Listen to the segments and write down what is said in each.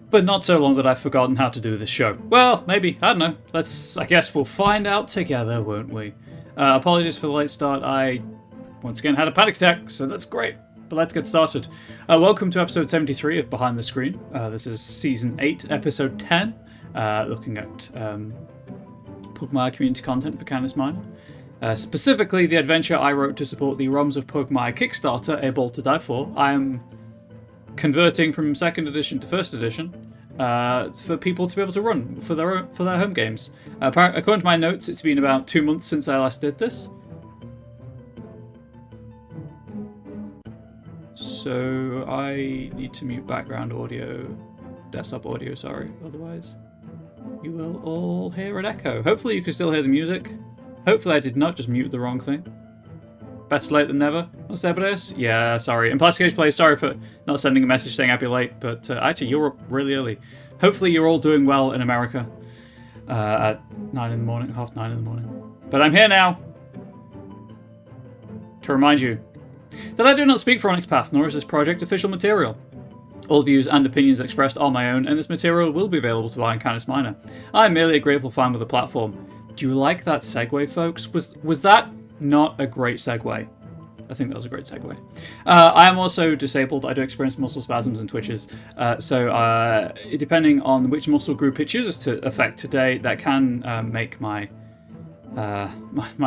but not so long that I've forgotten how to do this show. Well, maybe, I don't know. I guess we'll find out together, won't we? Apologies for the late start. I, once again, had a panic attack, so that's great. But let's get started. Welcome to episode 73 of Behind the Screen. This is season 8, episode 10, looking at Pugmire community content for Canis Minor. Specifically, the adventure I wrote to support the Realms of Pugmire Kickstarter, A Bolt to Die For. I am converting from 2nd edition to 1st edition for people to be able to run for their home games. According to my notes, it's been about 2 months since I last did this. So I need to mute background audio, desktop audio, sorry, otherwise you will all hear an echo. Hopefully you can still hear the music. Hopefully I did not just mute the wrong thing. Better late than never. What's that, Blaze? Yeah, sorry. And Plastic Age Plays, sorry for not sending a message saying I'd be late, but actually you're up really early. Hopefully you're all doing well in America at 9 in the morning, half 9 in the morning. But I'm here now to remind you that I do not speak for Onyx Path, nor is this project official material. All views and opinions expressed are my own, and this material will be available to buy in Canis Minor. I am merely a grateful fan with the platform. Do you like that segue, folks? Was that not a great segue? I think that was a great segue. I am also disabled. I do experience muscle spasms and twitches. So depending on which muscle group it chooses to affect today, that can make my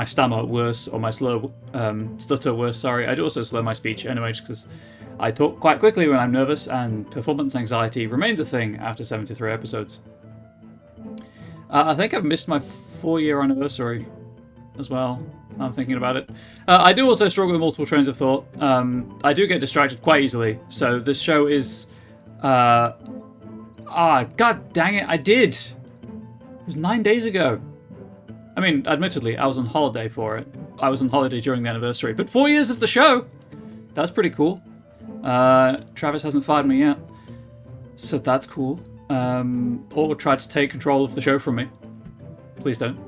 stammer worse, or my stutter worse, sorry. I do also slow my speech anyway, just because I talk quite quickly when I'm nervous, and performance anxiety remains a thing after 73 episodes. I think I've missed my 4-year anniversary as well. I'm thinking about it. I do also struggle with multiple trains of thought. I do get distracted quite easily, so this show is... god dang it, I did! It was 9 days ago. I mean, admittedly, I was on holiday for it. I was on holiday during the anniversary, but 4 years of the show! That's pretty cool. Travis hasn't fired me yet, so that's cool. Or tried to take control of the show from me. Please don't.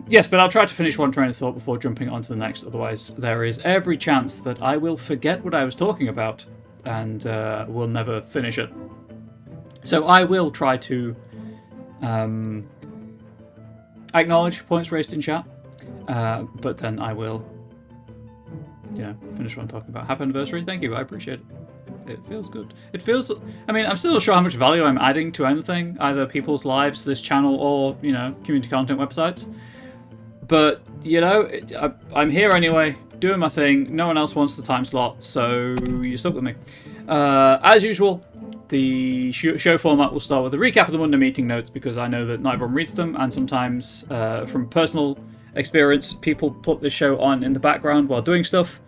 Yes, but I'll try to finish one train of thought before jumping on to the next, otherwise there is every chance that I will forget what I was talking about and will never finish it. So I will try to acknowledge points raised in chat, but then I will finish what I'm talking about. Happy anniversary, thank you, I appreciate it. It feels good. It feels... I mean, I'm still not sure how much value I'm adding to anything, either people's lives, this channel, or, community content websites. But, I'm here anyway, doing my thing. No one else wants the time slot, so you're stuck with me. As usual, the show format will start with a recap of the Monday meeting notes, because I know that not everyone reads them, and sometimes, from personal experience, people put this show on in the background while doing stuff.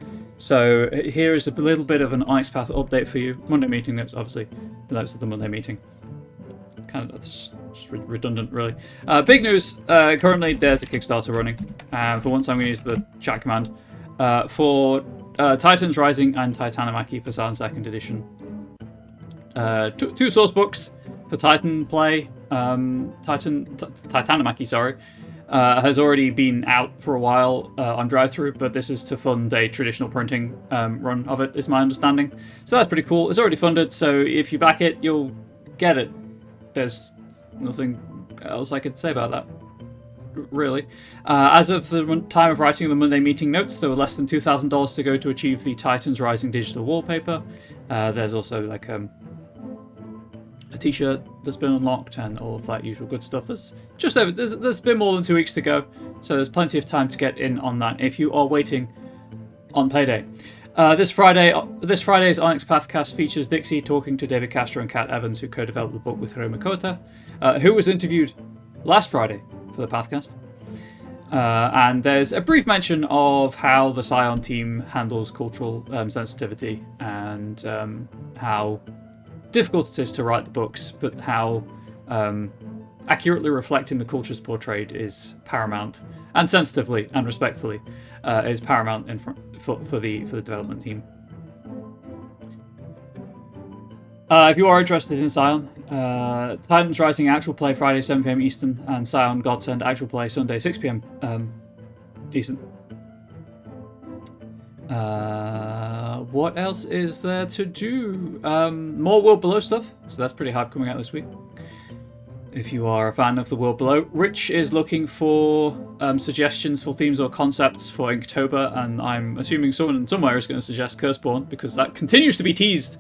So here is a little bit of an Onyx Path update for you. Monday meeting notes, obviously. The notes of the Monday meeting. Kind of, that's just redundant, really. Big news. Currently, there's a Kickstarter running. For once, I'm going to use the chat command. For Titans Rising and Titanomachy for Silent 2nd edition. Two source books for Titan play. Titanomachy, sorry. Has already been out for a while on drive-thru, but this is to fund a traditional printing run of it, is my understanding. So that's pretty cool. It's already funded, so if you back it, you'll get it. There's nothing else I could say about that, really. As of the time of writing the Monday meeting notes, there were less than $2,000 to go to achieve the Titans Rising digital wallpaper. There's also like a t-shirt that's been unlocked and all of that usual good stuff. There's been more than 2 weeks to go, so there's plenty of time to get in on that if you are waiting on payday. This Friday's Onyx Path cast features Dixie talking to David Castro and Kat Evans, who co-developed the book with Hiro Makota, who was interviewed last Friday for the Pathcast. And there's a brief mention of how the Scion team handles cultural sensitivity and how difficult it is to write the books, but how accurately reflecting the cultures portrayed is paramount, and sensitively and respectfully is paramount for the development team. If you are interested in Scion, Titans Rising actual play Friday 7 PM Eastern, and Scion Godsend actual play Sunday 6 PM Eastern. What else is there to do? More World Below stuff, so that's pretty hype coming out this week. If you are a fan of the World Below, Rich is looking for suggestions for themes or concepts for Inktober, and I'm assuming someone somewhere is going to suggest Curseborn, because that continues to be teased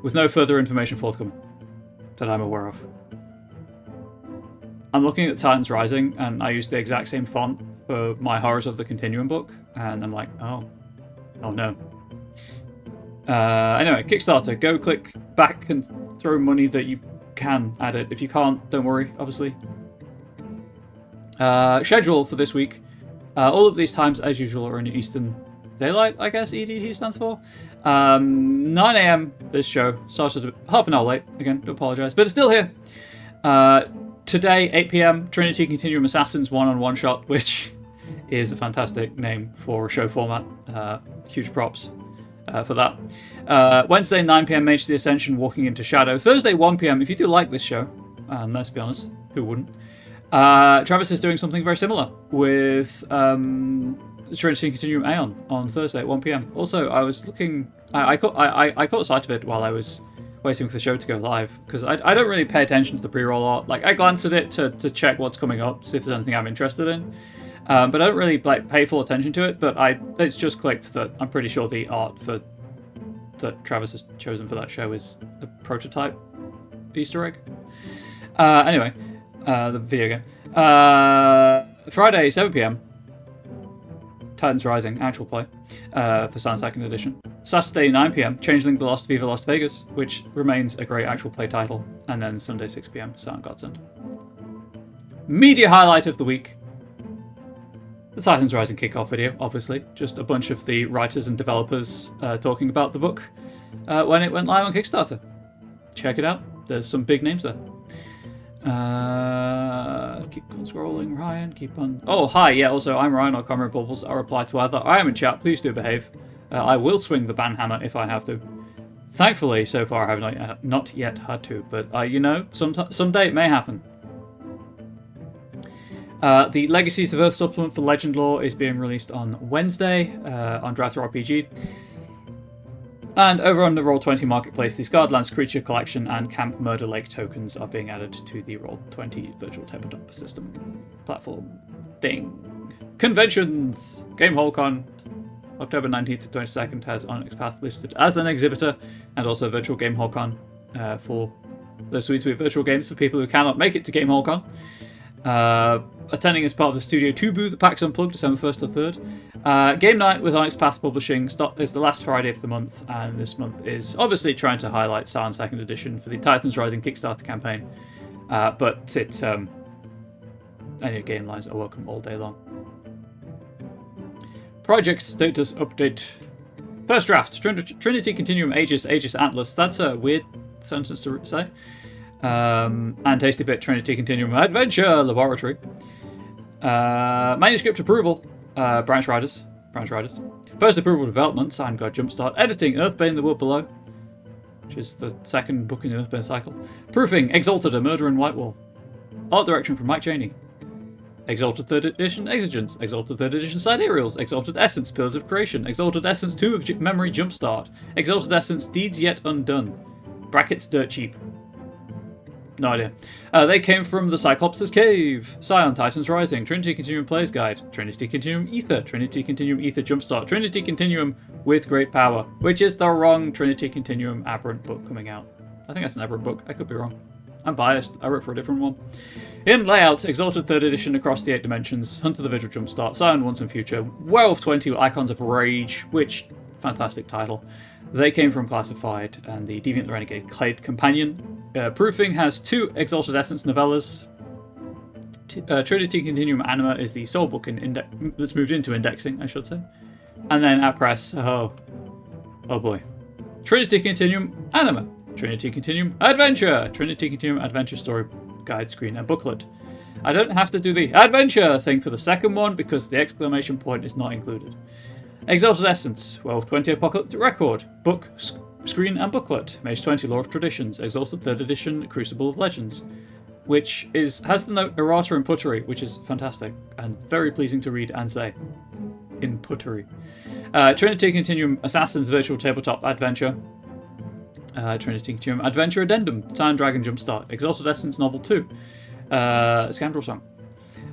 with no further information forthcoming that I'm aware of. I'm looking at Titans Rising, and I used the exact same font for my Horrors of the Continuum book, and I'm like, oh no. Anyway, Kickstarter, go click back and throw money that you can at it. If you can't, don't worry, obviously. Schedule for this week. All of these times, as usual, are in Eastern Daylight, I guess EDT stands for. 9 a.m. this show. Started half an hour late. Again, do apologise, but it's still here. Today, 8 p.m, Trinity Continuum Assassins one-on-one shot, which is a fantastic name for a show format. Huge props for that. Wednesday, 9 p.m, Mage of the Ascension, Walking into Shadow. Thursday, 1 p.m, if you do like this show, and let's be honest, who wouldn't? Travis is doing something very similar with Trinity Continuum Aeon on Thursday at 1 p.m. Also, I was looking... I caught sight of it while I was waiting for the show to go live, because I don't really pay attention to the pre-roll art. Like, I glance at it to check what's coming up, see if there's anything I'm interested in. But I don't really pay full attention to it, but it's just clicked that I'm pretty sure the art that Travis has chosen for that show is a prototype Easter egg. Anyway, the video game. Friday, 7 p.m, Titans Rising, actual play, for Sound Second Edition. Saturday, 9 p.m, Changeling the Lost Viva Las Vegas, which remains a great actual play title. And then Sunday, 6 p.m, Sound Godsend. Media highlight of the week. The Titans Rising kickoff video, obviously. Just a bunch of the writers and developers talking about the book when it went live on Kickstarter. Check it out. There's some big names there. Keep on scrolling, Ryan. Keep on... Oh, hi. Yeah, also, I'm Ryan, or Comrade Bubbles. I'll reply to either. I am in chat. Please do behave. I will swing the banhammer if I have to. Thankfully, so far, I have not yet had to. But, you know, someday it may happen. The Legacies of Earth supplement for Legend Lore is being released on Wednesday on Drathor RPG. And over on the Roll20 Marketplace, the Scarred Lands Creature Collection and Camp Murder Lake tokens are being added to the Roll20 Virtual Tabletop System platform thing. Conventions! GameHallCon, October 19th to 22nd, has Onyx Path listed as an exhibitor, and also Virtual GameHallCon for the sweet virtual games for people who cannot make it to GameHallCon. Attending as part of the Studio 2 booth at PAX Unplugged, December 1st or 3rd. Game night with Onyx Path Publishing is the last Friday of the month, and this month is obviously trying to highlight Sound Second Edition for the Titans Rising Kickstarter campaign. But it's any game lines are welcome all day long. Project status update. First draft, Trinity Continuum Aegis Atlas. That's a weird sentence to say. And Tasty Bit Trinity Continuum Adventure Laboratory. Manuscript approval, Branch Riders. Post approval development, Signed God Jumpstart. Editing, Earthbane The World Below, which is the second book in the Earthbane cycle. Proofing, Exalted A Murder in Whitewall. Art direction from Mike Chaney. Exalted 3rd Edition Exigence. Exalted 3rd Edition Sidereals. Exalted Essence Pillars of Creation. Exalted Essence 2 of Memory Jumpstart. Exalted Essence Deeds Yet Undone. Brackets Dirt Cheap. No idea. They came from the Cyclops' Cave, Scion Titans Rising, Trinity Continuum Player's Guide, Trinity Continuum Ether, Trinity Continuum Ether Jumpstart, Trinity Continuum with Great Power, which is the wrong Trinity Continuum Aberrant book coming out. I think that's an Aberrant book. I could be wrong. I'm biased. I wrote for a different one. In layout, Exalted 3rd Edition across the 8 dimensions, Hunter the Vigil Jumpstart, Scion Once and Future, Werewolf 20 Icons of Rage, which, fantastic title. They came from Classified and the Deviant the Renegade Clade Companion. Proofing has 2 Exalted Essence novellas. Trinity Continuum Anima is the sole book that's moved into indexing, I should say. And then at press, oh boy. Trinity Continuum Anima. Trinity Continuum Adventure. Trinity Continuum Adventure Story Guide Screen and Booklet. I don't have to do the adventure thing for the second one because the exclamation point is not included. Exalted Essence, Werewolf 20 Apocalyptic Record, Book, Screen and Booklet, Mage 20 Lore of Traditions, Exalted 3rd Edition Crucible of Legends, which has the note errata and puttery, which is fantastic and very pleasing to read and say. In puttery. Trinity Continuum Assassin's Virtual Tabletop Adventure. Trinity Continuum Adventure Addendum. Time Dragon Jumpstart. Exalted Essence Novel 2. Scoundrel Song.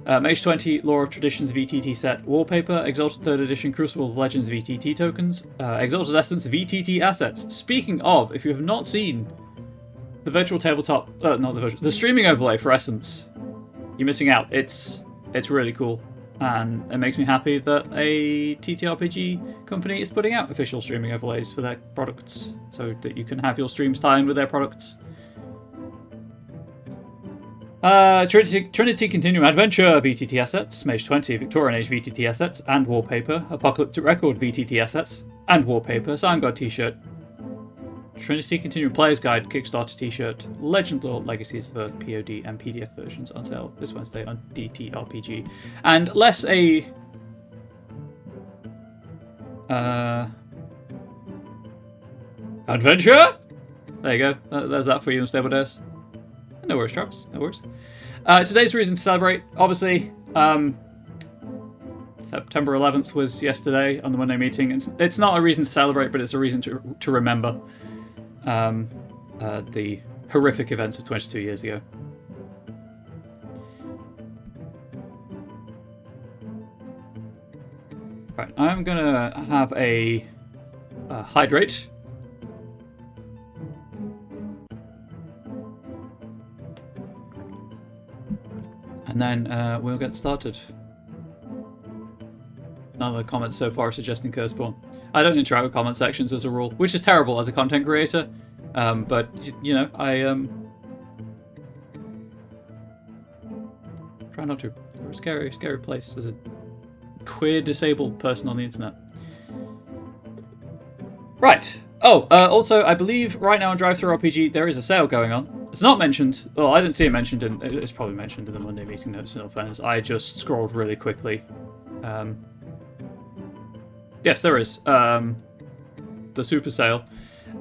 Mage 20 Lore of Traditions VTT set wallpaper, Exalted 3rd Edition Crucible of Legends VTT tokens, Exalted Essence VTT assets. Speaking of, if you have not seen the virtual tabletop, the streaming overlay for Essence, you're missing out. It's really cool, and it makes me happy that a TTRPG company is putting out official streaming overlays for their products, so that you can have your streams tie in with their products. Trinity Continuum Adventure VTT assets, Mage 20 Victorian Age VTT assets and wallpaper, Apocalyptic Record VTT assets and wallpaper, Sign God t-shirt, Trinity Continuum Player's Guide Kickstarter t-shirt, Legend Lore Legacies of Earth POD and PDF versions on sale this Wednesday on DTRPG. And less a adventure? There you go. There's that for you, Unstable Days. No worries, Travis. No worries. Today's reason to celebrate, obviously, September 11th was yesterday on the Monday meeting. It's not a reason to celebrate, but it's a reason to remember the horrific events of 22 years ago. Right, I'm going to have a hydrate. And then we'll get started. None of the comments so far are suggesting Curseborn. I don't interact with comment sections as a rule, which is terrible as a content creator. But, you know, I try not to. They're a scary, scary place as a queer disabled person on the internet. Right. Oh, also, I believe right now on DriveThruRPG there is a sale going on. It's not mentioned. Well, I didn't see it mentioned in. It's probably mentioned in the Monday meeting notes. In all fairness, I just scrolled really quickly. Yes, there is the super sale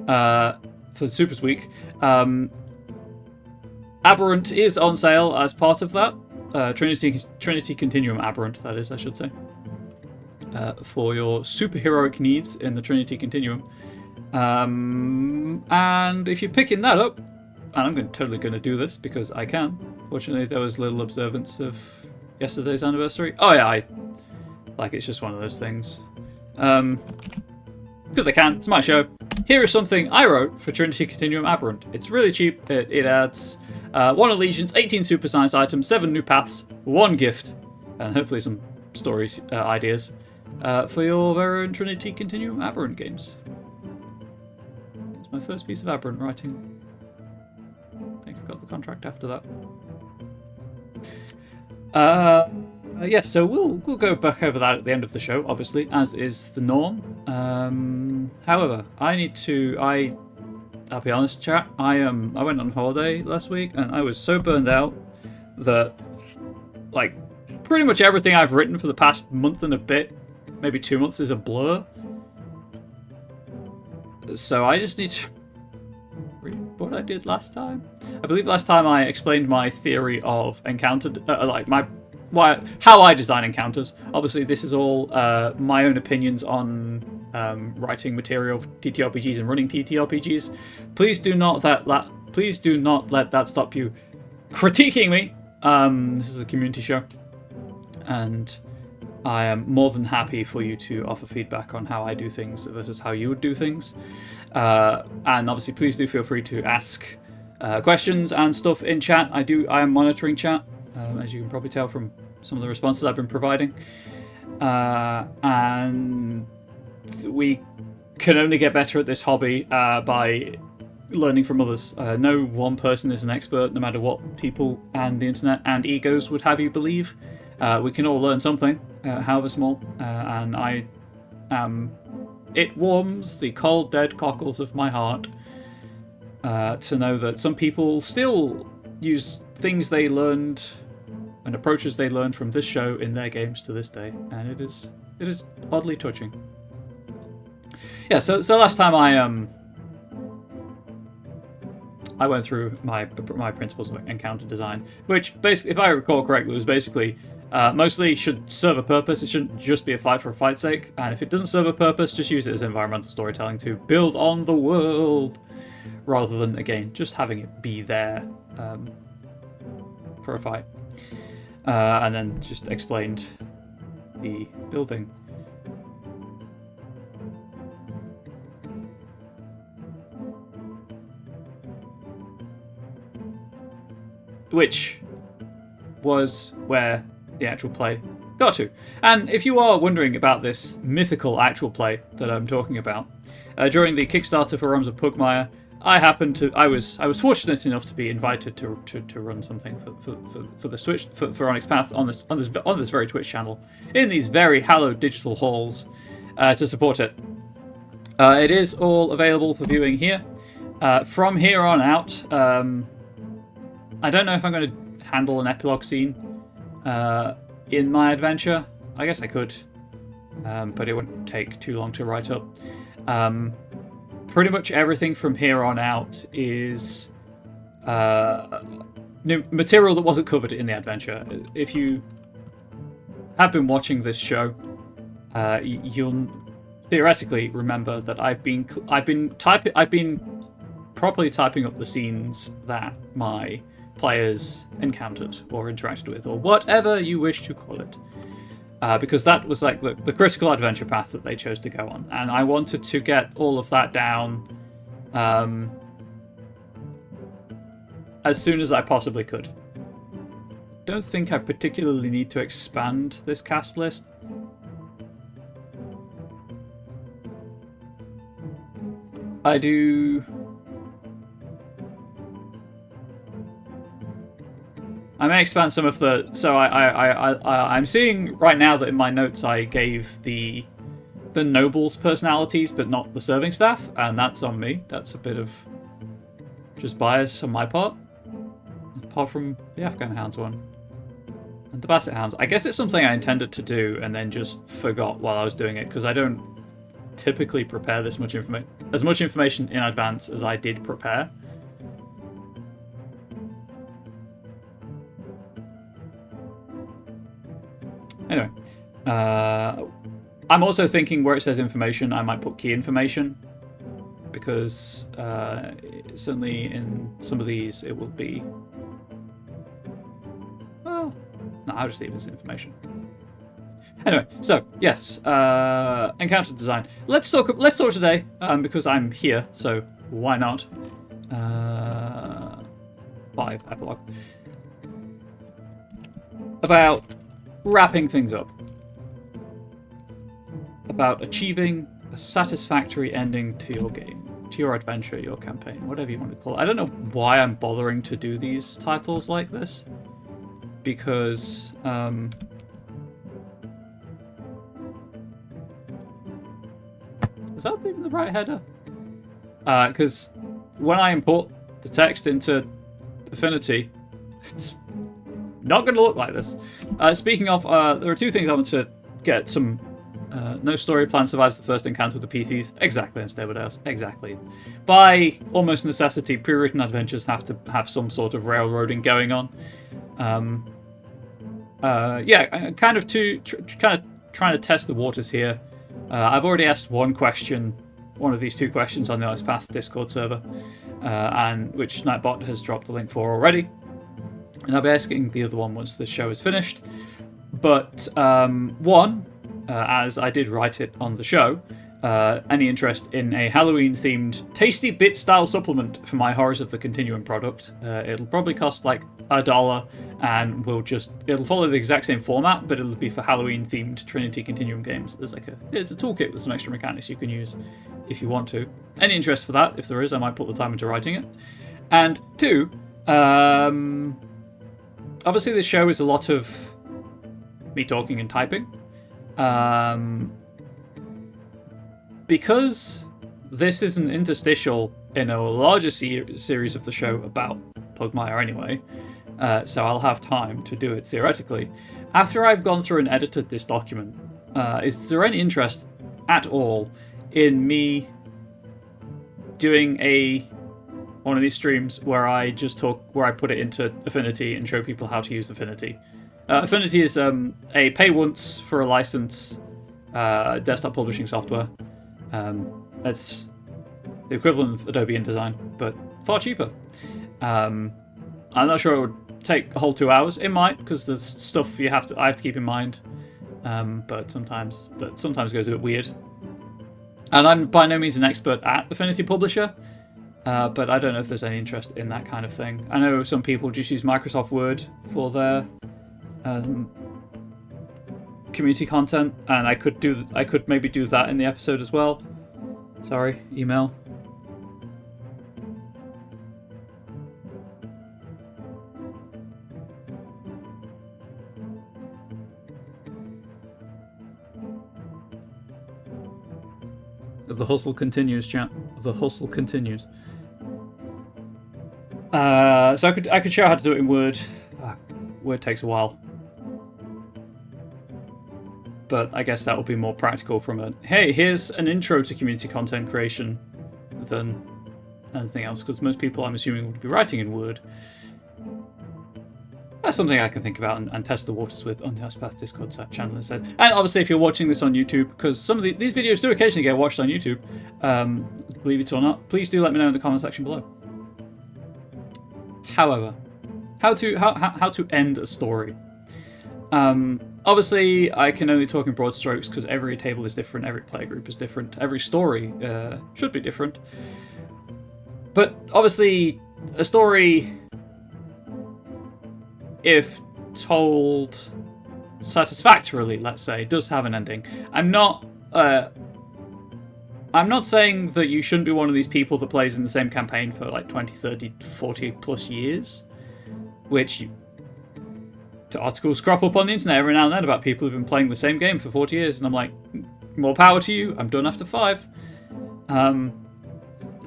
for the Supers Week. Aberrant is on sale as part of that. Trinity Continuum Aberrant, that is, I should say, for your superheroic needs in the Trinity Continuum. And if you're picking that up, and I'm totally going to do this because I can. Fortunately, there was little observance of yesterday's anniversary. Oh yeah, it's just one of those things. Because I can. It's my show. Here is something I wrote for Trinity Continuum Aberrant. It's really cheap. It adds 1 allegiance, 18 super science items, 7 new paths, 1 gift, and hopefully some stories ideas for your very own Trinity Continuum Aberrant games. It's my first piece of Aberrant writing. I think I've got the contract after that. Yes, so we'll go back over that at the end of the show, obviously, as is the norm. However, I'll be honest, chat. I went on holiday last week, and I was so burned out that, like, pretty much everything I've written for the past month and a bit, maybe 2 months, is a blur. So I just need to read what I did last time. I believe last time I explained my theory of how I design encounters. Obviously, this is all my own opinions on writing material for TTRPGs and running TTRPGs. Please do not let that stop you critiquing me. This is a community show, and I am more than happy for you to offer feedback on how I do things versus how you would do things. And obviously, please do feel free to ask questions and stuff in chat. I am monitoring chat, as you can probably tell from some of the responses I've been providing. And we can only get better at this hobby by learning from others. No one person is an expert, no matter what people and the internet and egos would have you believe. We can all learn something, however small, and it warms the cold, dead cockles of my heart to know that some people still use things they learned and approaches they learned from this show in their games to this day, and it is oddly touching. Yeah, so last time I went through my principles of encounter design, which basically, if I recall correctly, was basically Mostly should serve a purpose. It shouldn't just be a fight for a fight's sake. And if it doesn't serve a purpose, just use it as environmental storytelling to build on the world, rather than, again, just having it be there for a fight. And then just explained the building. Which was where the actual play got to. And if you are wondering about this mythical actual play that I'm talking about, during the Kickstarter for Realms of Pugmire, I was fortunate enough to be invited to run something for the Twitch for Onyx Path on this very Twitch channel in these very hallowed digital halls to support it. It is all available for viewing here. From here on out, I don't know if I'm going to handle an epilogue scene in my adventure. I guess I could, but it wouldn't take too long to write up. Pretty much everything from here on out is material that wasn't covered in the adventure. If you have been watching this show, you'll theoretically remember that I've been properly typing up the scenes that my players encountered or interacted with, or whatever you wish to call it, because that was like the critical adventure path that they chose to go on, and I wanted to get all of that down as soon as I possibly could. Don't think I particularly need to expand this cast list. I do. I may expand some of the. So I'm seeing right now that in my notes I gave the nobles personalities, but not the serving staff, and that's on me. That's a bit of just bias on my part. Apart from the Afghan Hounds one and the Basset Hounds, I guess it's something I intended to do and then just forgot while I was doing it, because I don't typically prepare this much information, as much information in advance as I did prepare. Anyway, I'm also thinking where it says information, I might put key information, because certainly in some of these it will be. Well, no, I'll just leave this information. Anyway, so yes, encounter design. Let's talk today, because I'm here, so why not? 5 epilogue about wrapping things up, about achieving a satisfactory ending to your game, to your adventure, your campaign, whatever you want to call it. I don't know why I'm bothering to do these titles like this, because is that even the right header? Because when I import the text into Affinity, it's not going to look like this. Speaking of, there are 2 things I want to get some. No story plan survives the first encounter with the PCs. Exactly, as David House. Exactly. By almost necessity, pre-written adventures have to have some sort of railroading going on. Yeah, kind of trying to test the waters here. I've already asked one of these 2 questions on the Onyx Path Discord server, and which Nightbot has dropped a link for already. And I'll be asking the other one once the show is finished. But one, as I did write it on the show, any interest in a Halloween-themed tasty bit-style supplement for my Horrors of the Continuum product. It'll probably cost like $1, and it'll follow the exact same format, but it'll be for Halloween-themed Trinity Continuum games. It's a toolkit with some extra mechanics you can use if you want to. Any interest for that? If there is, I might put the time into writing it. And 2, obviously this show is a lot of me talking and typing. Because this is an interstitial in a larger series of the show about Pugmire anyway, so I'll have time to do it theoretically. After I've gone through and edited this document, is there any interest at all in me doing one of these streams where I just talk, where I put it into Affinity and show people how to use Affinity? Affinity is a pay once for a license desktop publishing software. It's the equivalent of Adobe InDesign, but far cheaper. I'm not sure it would take a whole 2 hours. It might, because there's stuff I have to keep in mind. But sometimes goes a bit weird. And I'm by no means an expert at Affinity Publisher, but I don't know if there's any interest in that kind of thing. I know some people just use Microsoft Word for their community content, and I could maybe do that in the episode as well. Sorry, email. The hustle continues, chat. The hustle continues. So I could show how to do it in Word. Word takes a while, but I guess that would be more practical from a hey, here's an intro to community content creation than anything else, because most people, I'm assuming, would be writing in Word. That's something I can think about and test the waters with on the Onyx Path Discord channel instead. And obviously, if you're watching this on YouTube, because some of these videos do occasionally get watched on YouTube, believe it or not, please do let me know in the comment section below. However, how to end a story. Obviously, I can only talk in broad strokes because every table is different, every player group is different, every story should be different. But obviously, a story, if told satisfactorily, let's say, does have an ending. I'm not saying that you shouldn't be one of these people that plays in the same campaign for like 20, 30, 40 plus years, which articles crop up on the internet every now and then about people who've been playing the same game for 40 years, and I'm like, more power to you. I'm done after 5.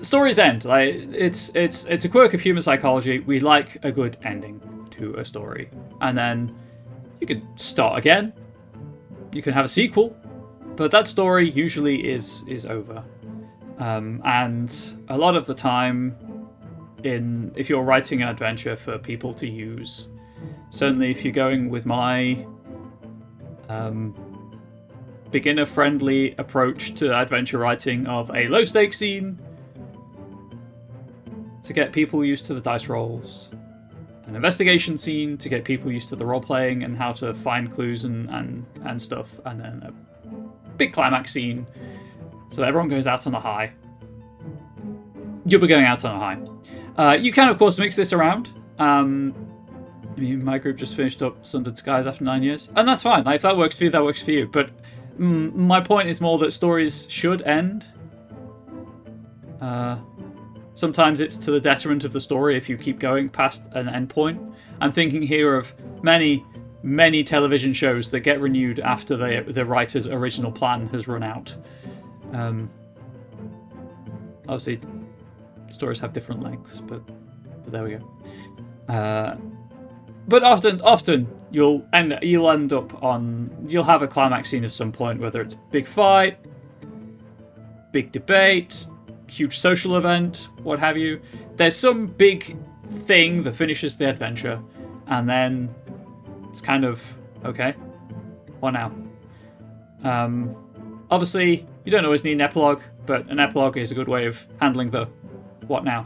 Stories end. Like it's a quirk of human psychology. We like a good ending to a story, and then you can start again. You can have a sequel, but that story usually is over. And a lot of the time, if you're writing an adventure for people to use, certainly if you're going with my beginner-friendly approach to adventure writing of a low-stakes scene to get people used to the dice rolls, an investigation scene to get people used to the role-playing and how to find clues and stuff, and then a big climax scene so that everyone goes out on a high. You'll be going out on a high. You can, of course, mix this around. I mean, my group just finished up Sundered Skies after 9 years, and that's fine. Like, if that works for you, that works for you. But my point is more that stories should end. Sometimes it's to the detriment of the story if you keep going past an end point. I'm thinking here of many, many television shows that get renewed after the writer's original plan has run out. Obviously, stories have different lengths, but there we go. But often you'll have a climax scene at some point, whether it's big fight, big debate, huge social event, what have you. There's some big thing that finishes the adventure, and then it's kind of okay, what now? Obviously, you don't always need an epilogue, but an epilogue is a good way of handling the what now.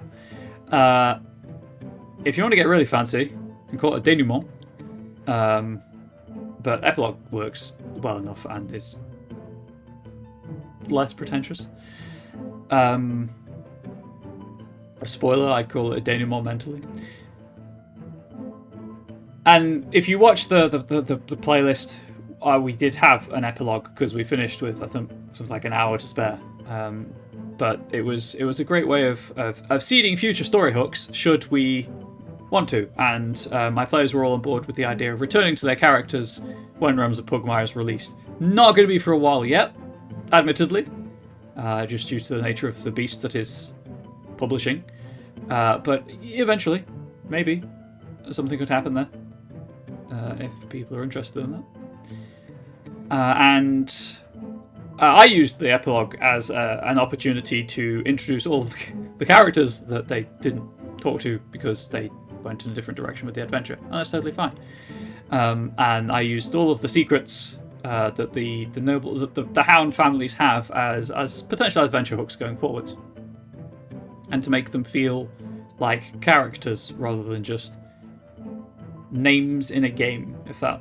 If you want to get really fancy, you can call it a denouement. But epilogue works well enough and is less pretentious. A spoiler, I call it a denouement mentally. And if you watch the playlist, we did have an epilogue because we finished with, I think, something like an hour to spare. But it was a great way of seeding future story hooks should we want to. And my players were all on board with the idea of returning to their characters when Realms of Pugmire is released. Not going to be for a while yet, admittedly, just due to the nature of the beast that is publishing. But eventually, maybe, something could happen there, if people are interested in that. I used the epilogue as an opportunity to introduce all of the characters that they didn't talk to because they went in a different direction with the adventure, and that's totally fine. and I used all of the secrets that the Hound families have as potential adventure hooks going forwards, and to make them feel like characters rather than just names in a game, if that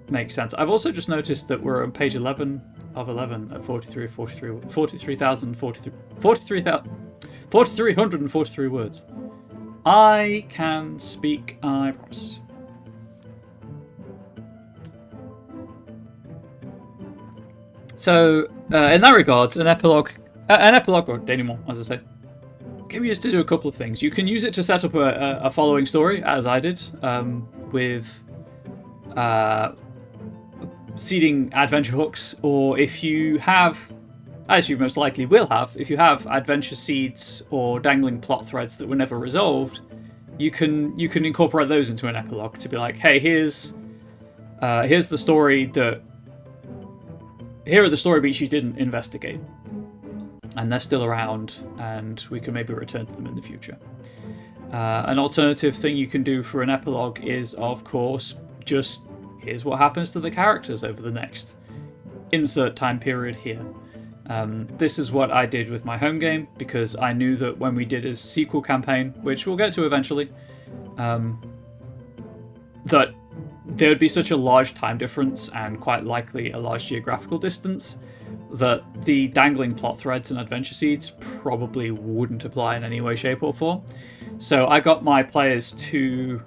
makes sense. I've also just noticed that we're on page 11 of 11 at 4,343 words. I can speak, I promise. So, in that regards, an epilogue or denouement, as I say, can be used to do a couple of things. You can use it to set up a following story, as I did, with seeding adventure hooks, or if you have, as you most likely will have, if you have adventure seeds or dangling plot threads that were never resolved, you can incorporate those into an epilogue to be like, hey, here's the story that, here are the story beats you didn't investigate, and they're still around, and we can maybe return to them in the future. An alternative thing you can do for an epilogue is, of course, just here's what happens to the characters over the next insert time period here. This is what I did with my home game, because I knew that when we did a sequel campaign, which we'll get to eventually, that there would be such a large time difference and quite likely a large geographical distance that the dangling plot threads and adventure seeds probably wouldn't apply in any way, shape, or form. So I got my players to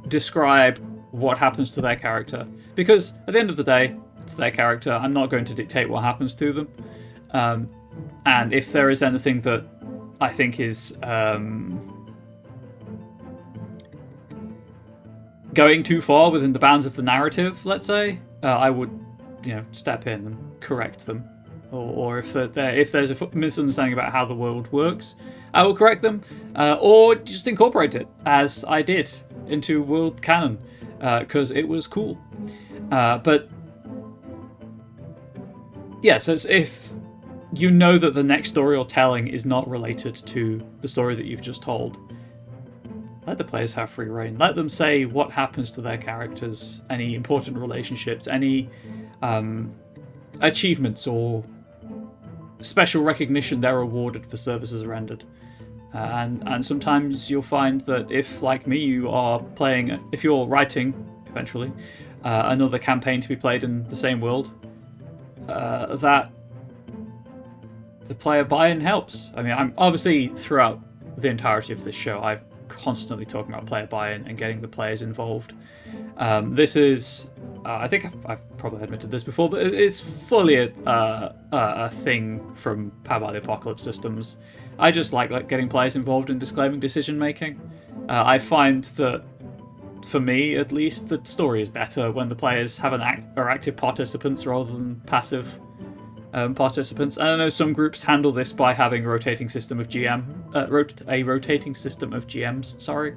describe what happens to their character, because at the end of the day, it's their character. I'm not going to dictate what happens to them. And if there is anything that I think is going too far within the bounds of the narrative, let's say, I would, step in and correct them. Or if there's a misunderstanding about how the world works, I will correct them, or just incorporate it, as I did, into world canon, because it was cool. But yeah, so if you know that the next story you're telling is not related to the story that you've just told, let the players have free reign. Let them say what happens to their characters, any important relationships, any achievements or special recognition they're awarded for services rendered. And sometimes you'll find that if, like me, if you're writing, eventually, another campaign to be played in the same world, that the player buy-in helps. I mean, I'm obviously, throughout the entirety of this show, I've constantly talking about player buy-in and getting the players involved. This is, I think I've probably admitted this before, but it's fully a thing from Powered by the Apocalypse systems. I just like getting players involved in disclaiming decision making. I find that, for me at least, the story is better when the players are active participants rather than passive participants. And I know some groups handle this by having a rotating system of GMs. Sorry,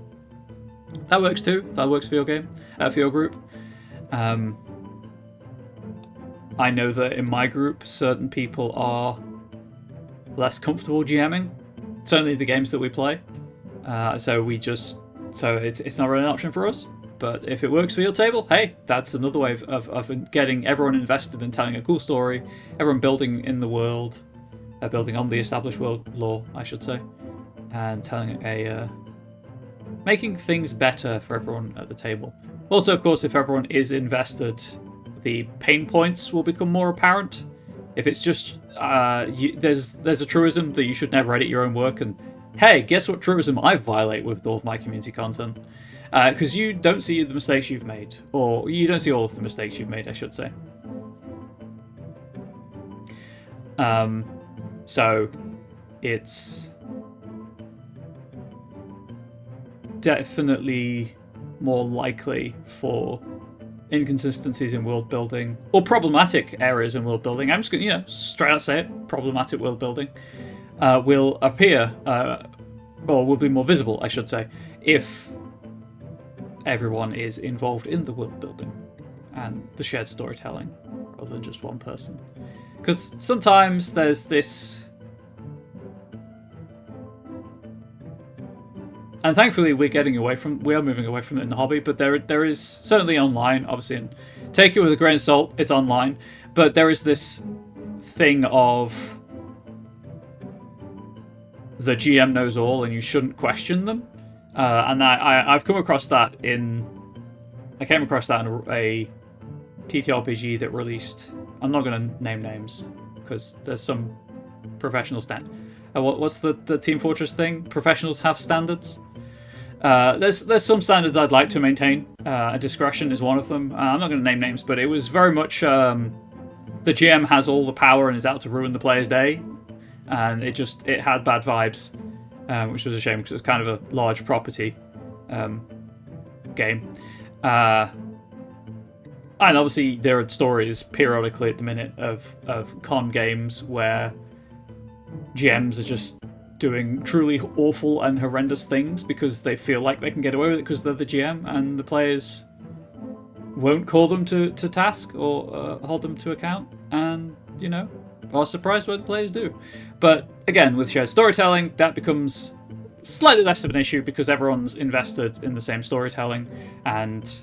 that works too. That works for your game, for your group. I know that in my group, certain people are less comfortable GMing. Certainly the games that we play. So it's not really an option for us. But if it works for your table, hey, that's another way of getting everyone invested in telling a cool story, everyone building in the world, building on the established world lore, I should say, and telling making things better for everyone at the table. Also, of course, if everyone is invested, the pain points will become more apparent. If it's just there's a truism that you should never edit your own work, and hey, guess what truism I violate with all of my community content? Because you don't see the mistakes you've made, or you don't see all of the mistakes you've made, I should say. So it's definitely more likely for inconsistencies in world building, or problematic areas in world building. I'm just going to, straight out say it, problematic world building will appear, or will be more visible, I should say, if everyone is involved in the world building and the shared storytelling rather than just one person. Because sometimes there's this and thankfully we are moving away from it in the hobby, but there is certainly online, obviously, and take it with a grain of salt, it's online, but there is this thing of the GM knows all and you shouldn't question them. And I've come across that I came across that in a TTRPG that released, I'm not going to name names because there's some professional what's the Team Fortress thing? Professionals have standards. There's some standards I'd like to maintain. Discretion is one of them. I'm not going to name names, but it was very much the GM has all the power and is out to ruin the player's day, and it had bad vibes, which was a shame because it was kind of a large property game. And obviously there are stories periodically at the minute of con games where GMs are just doing truly awful and horrendous things because they feel like they can get away with it because they're the GM, and the players won't call them to task or hold them to account, and are surprised when players do. But again, with shared storytelling, that becomes slightly less of an issue because everyone's invested in the same storytelling and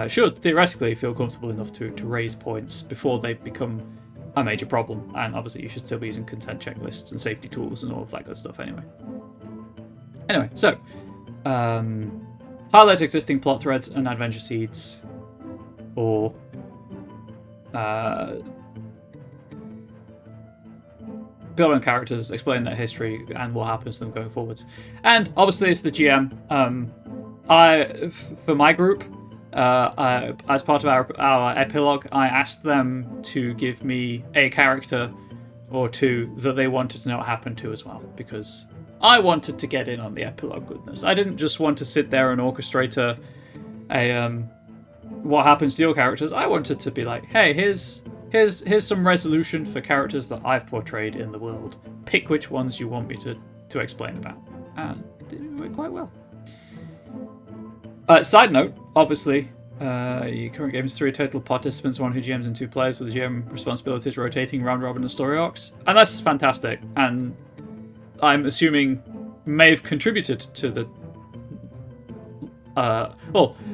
should theoretically feel comfortable enough to raise points before they become a major problem. And obviously you should still be using consent checklists and safety tools and all of that good stuff anyway. So highlight existing plot threads and adventure seeds, or build on characters, explain their history and what happens to them going forwards. And obviously it's the GM. For my group, as part of our epilogue, I asked them to give me a character or two that they wanted to know what happened to as well, because I wanted to get in on the epilogue goodness. I didn't just want to sit there and orchestrate a what happens to your characters. I wanted to be like, hey, here's some resolution for characters that I've portrayed in the world. Pick which ones you want me to explain about. And it went quite well. Side note, obviously, your current game is 3 total participants, 1 who GMs and 2 players, with the GM responsibilities rotating round robin and story arcs. And that's fantastic. And I'm assuming may have contributed to the...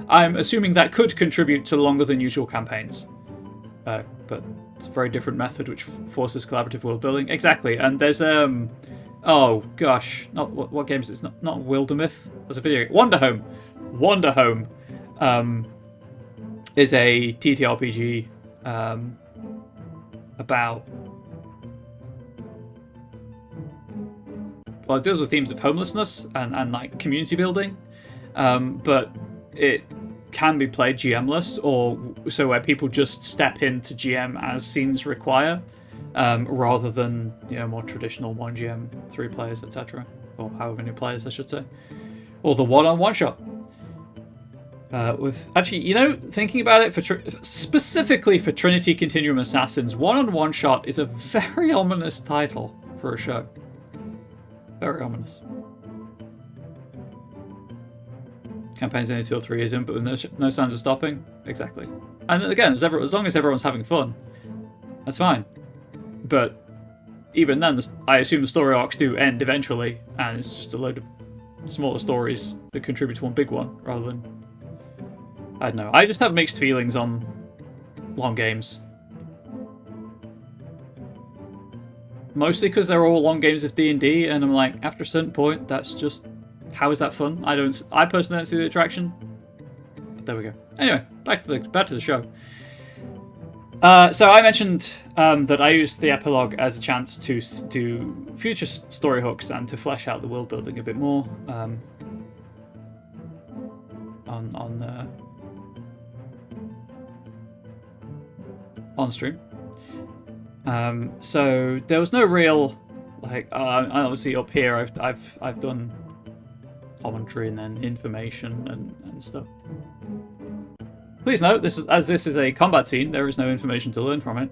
I'm assuming that could contribute to longer than usual campaigns. But it's a very different method which forces collaborative world building. Exactly. And there's... oh, gosh. Not what game is it? It's not Wildermyth. There's a video game. Wonder Home is a TTRPG about... Well, it deals with themes of homelessness and like community building, but it can be played GM-less, or so where people just step into GM as scenes require, rather than more traditional 1 GM, 3 players, etc., or however many players I should say, or the one-on-one shot. With actually, thinking about it, specifically for Trinity Continuum Assassins, one-on-one shot is a very ominous title for a show. Very ominous. Campaign's only 2 or 3 years in, but with no signs of stopping. Exactly. And again, as long as everyone's having fun, that's fine. But even then, I assume the story arcs do end eventually, and it's just a load of smaller stories that contribute to one big one, rather than... I don't know. I just have mixed feelings on long games. Mostly because they're all long games of D&D, and I'm like, after a certain point, that's just... How is that fun? I personally don't see the attraction. But there we go. Anyway, back to the show. So I mentioned that I used the epilogue as a chance to do future story hooks and to flesh out the world building a bit more on stream. So there was no real obviously up here I've done commentary and then information and stuff. Please note, this is a combat scene, there is no information to learn from it,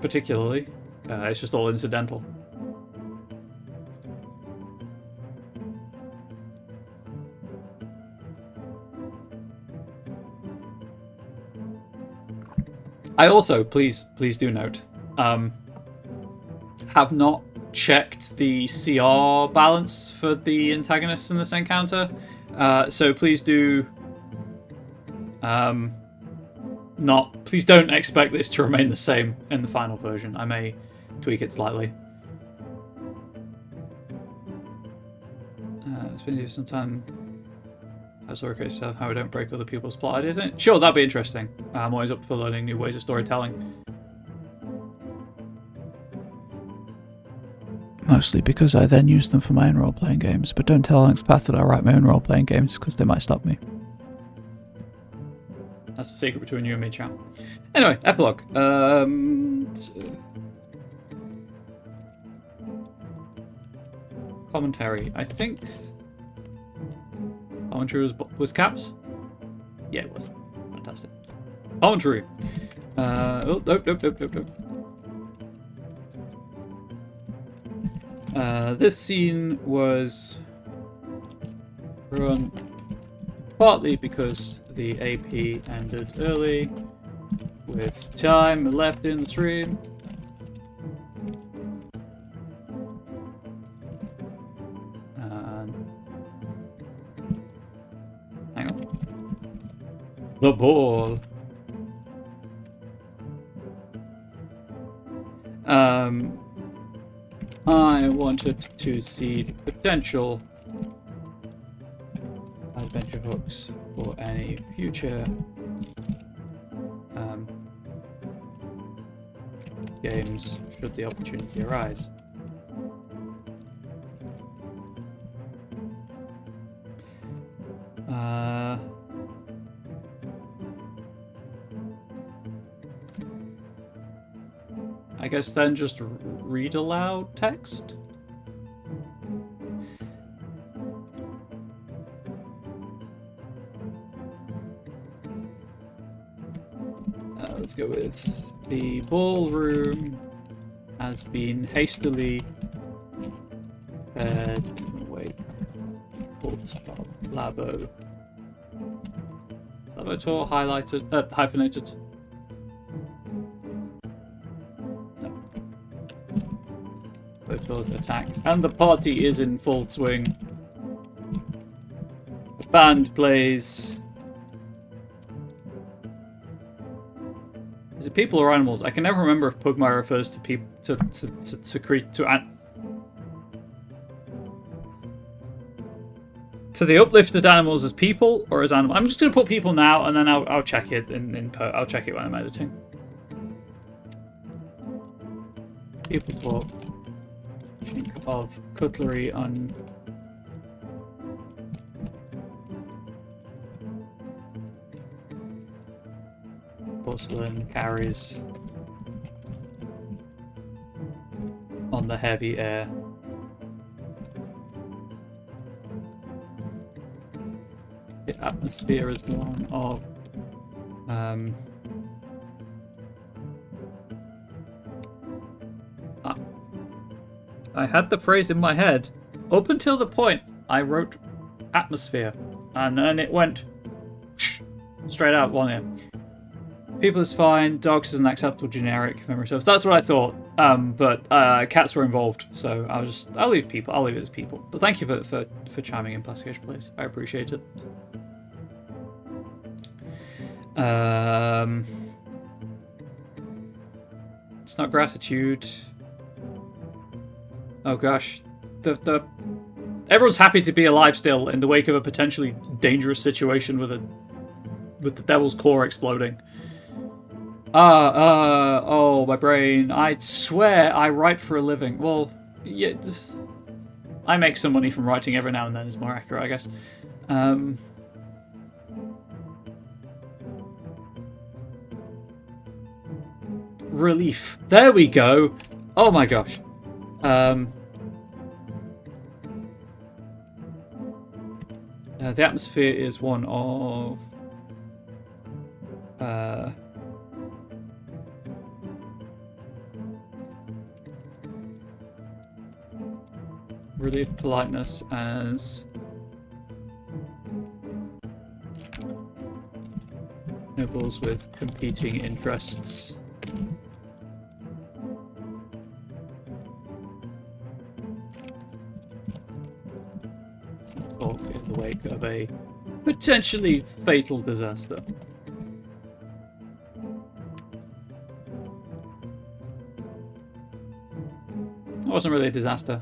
particularly. It's just all incidental. I also, please do note, have not checked the CR balance for the antagonists in this encounter. So please do please don't expect this to remain the same in the final version. I may tweak it slightly. It's been used some time. That's okay, so how we don't break other people's plot ideas in it. Sure, that'd be interesting. I'm always up for learning new ways of storytelling. Mostly because I then use them for my own role-playing games, but don't tell Onyx Path that I write my own role-playing games, because they might stop me. That's the secret between you and me, chat. Anyway, epilogue. Commentary. I think commentary was capped. Yeah, it was. Fantastic. Commentary. Nope. This scene was run partly because the AP ended early, with time left in the stream. Hang on. The ball. I wanted to see the potential adventure hooks for any future games should the opportunity arise. I guess then just read aloud text? Let's go with the ballroom has been hastily prepared in the wake of Labo. Labotor highlighted, hyphenated. Labotor's attack, and the party is in full swing. The band plays. Is it people or animals? I can never remember if Pugmire refers to people to the uplifted animals as people or as animals. I'm just gonna put people now, and then I'll check it I'll check it when I'm editing. People talk. Chink of cutlery on. Porcelain carries on the heavy air. The atmosphere is one of I had the phrase in my head up until the point I wrote atmosphere, and then it went straight out one ear. People is fine. Dogs is an acceptable generic memory service. That's what I thought. But cats were involved, so I'll leave people. I'll leave it as people. But thank you for chiming in, Plastic Place. I appreciate it. It's not gratitude. Oh gosh, everyone's happy to be alive still in the wake of a potentially dangerous situation with the Devil's Core exploding. Oh, my brain. I swear I write for a living. Well, yeah, I make some money from writing every now and then, is more accurate, I guess. Relief. There we go. Oh my gosh. The atmosphere is one of relieved politeness as nobles with competing interests. talk in the wake of a potentially fatal disaster. It wasn't really a disaster.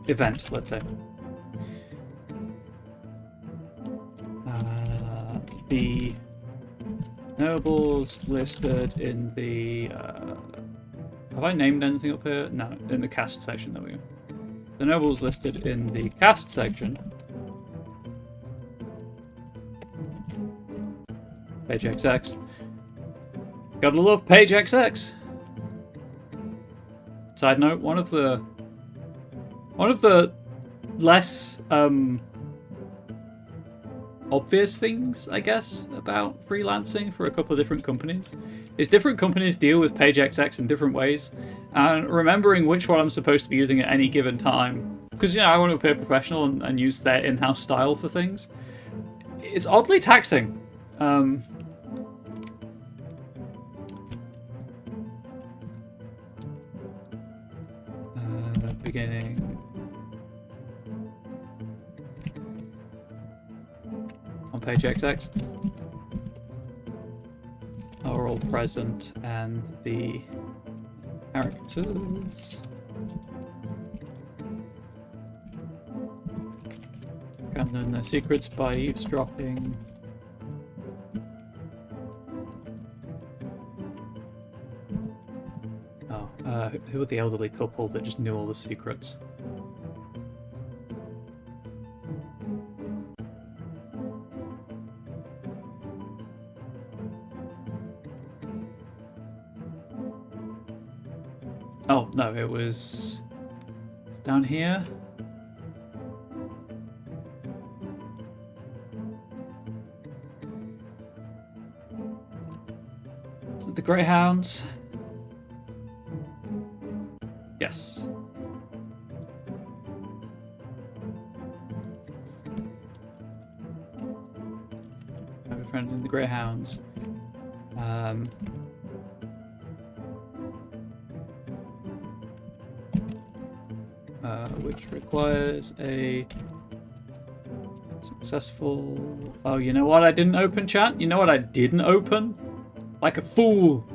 Event, let's say. The nobles listed in the... have I named anything up here? No, in the cast section, there we go. The nobles listed in the cast section. Page XX. Gotta love Page XX! Side note, one of the less obvious things, I guess, about freelancing for a couple of different companies is different companies deal with Page XX in different ways, and remembering which one I'm supposed to be using at any given time, because, you know, I want to appear professional and use their in-house style for things. It's oddly taxing. Beginning on Page XX are all present, and the characters can learn their secrets by eavesdropping. Who were the elderly couple that just knew all the secrets? Oh, no, it was down here. Is it the Greyhounds? Yes. I have a friend in the Greyhounds. Which requires a successful... Oh, you know what I didn't open, chat? You know what I didn't open? Like a fool!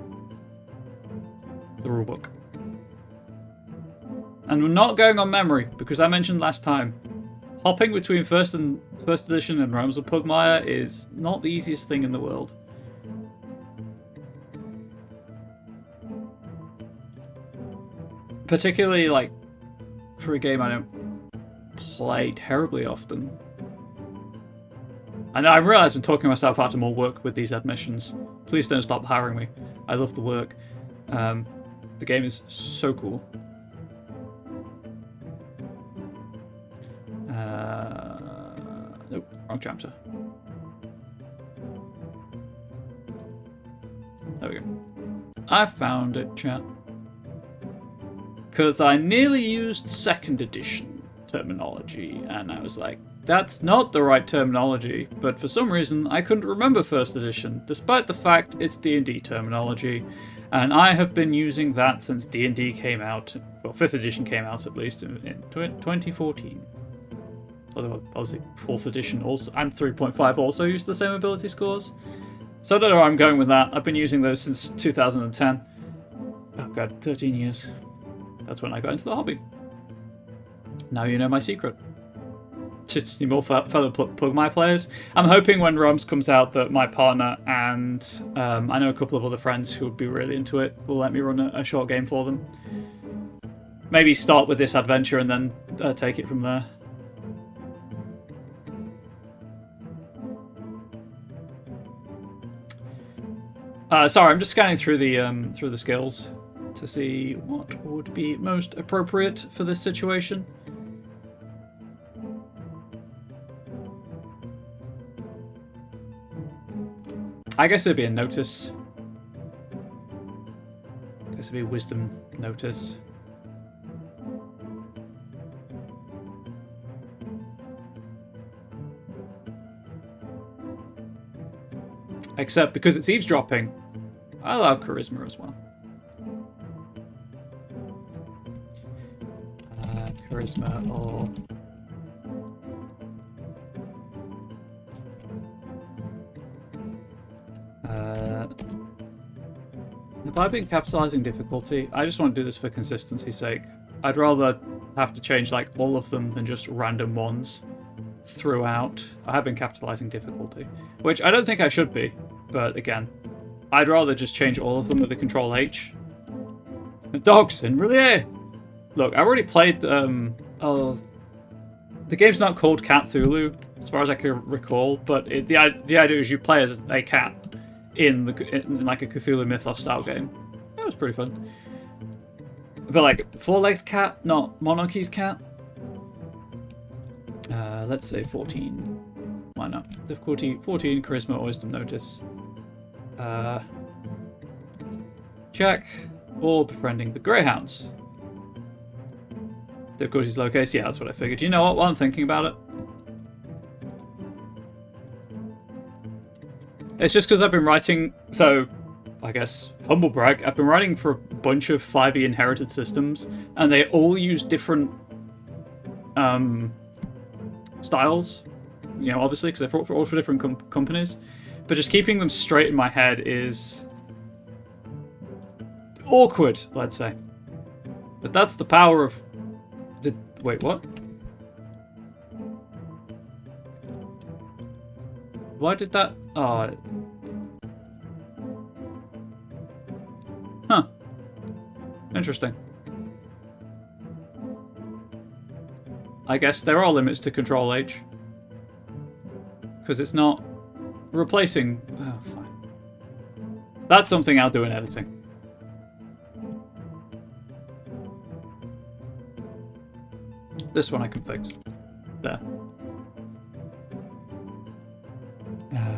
The rulebook. And we're not going on memory, because I mentioned last time, hopping between first edition and Realms of Pugmire is not the easiest thing in the world. Particularly, like, for a game I don't play terribly often. And I realise I'm talking myself out of more work with these admissions. Please don't stop hiring me. I love the work. The game is so cool. Nope, wrong chapter. There we go. I found it, chat. Because I nearly used 2nd edition terminology, and I was like, that's not the right terminology, but for some reason I couldn't remember 1st edition, despite the fact it's D&D terminology, and I have been using that since D&D came out, well, 5th edition came out at least in 2014. Although, obviously, 4th edition also, and 3.5 also used the same ability scores. So I don't know where I'm going with that. I've been using those since 2010. Oh god, 13 years. That's when I got into the hobby. Now you know my secret. Just to see more fellow Pugmire players. I'm hoping when Realms comes out that my partner and I know a couple of other friends who would be really into it will let me run a short game for them. Maybe start with this adventure and then take it from there. Sorry, I'm just scanning through the skills to see what would be most appropriate for this situation. I guess it'd be a notice. I guess it'd be a wisdom notice. Except because it's eavesdropping, I allow charisma as well. Charisma or If I've been capitalizing difficulty, I just want to do this for consistency's sake. I'd rather have to change like all of them than just random ones throughout. I have been capitalizing difficulty, which I don't think I should be, but again, I'd rather just change all of them with the Control H. Dogs and really. Look, I already played. Oh, the game's not called Cthulhu, as far as I can recall, but the idea is you play as a cat in like a Cthulhu Mythos style game. That was pretty fun. But like four-legged cat, not Monarchy's cat. Let's say 14. Why not? Difficulty 14, Charisma or Wisdom Notice. Check. Or befriending the Greyhounds. Difficulty's low case. Yeah, that's what I figured. You know what? While I'm thinking about it, it's just because I've been writing. So, I guess humble brag. I've been writing for a bunch of 5e inherited systems, and they all use different styles. You know, obviously, because they're all for different companies. But just keeping them straight in my head is awkward, let's say. But that's the power of... Wait, what? Why did that... Oh. Huh. Interesting. I guess there are limits to Control H. Because it's not replacing... Oh, fine. That's something I'll do in editing. This one I can fix. There.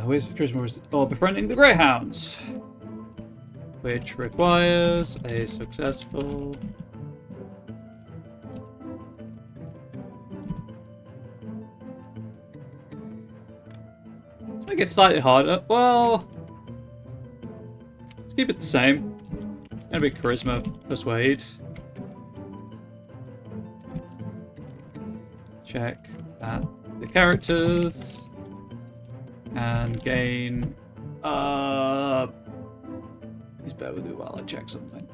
Where's the Charisma? Oh, befriending the Greyhounds. Which requires a successful... Let's make it slightly harder. Well... Let's keep it the same. It's gonna be Charisma, Persuade. Check that the characters and gain please bear with me while I check something.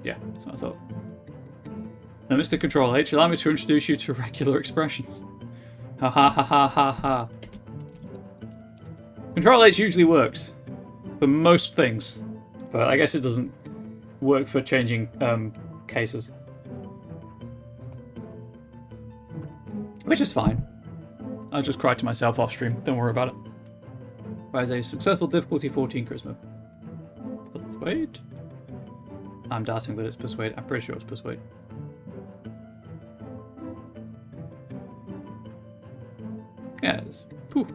Yeah, that's what I thought. Now, Mr. Control H, allow me to introduce you to regular expressions. Ha ha ha ha ha ha. Control H usually works for most things, but I guess it doesn't work for changing cases. Which is fine. I'll just cry to myself off stream, don't worry about it. Rise a successful difficulty 14 Charisma. Persuade? I'm doubting that it's Persuade. I'm pretty sure it's Persuade. Yeah, it is. Pooh.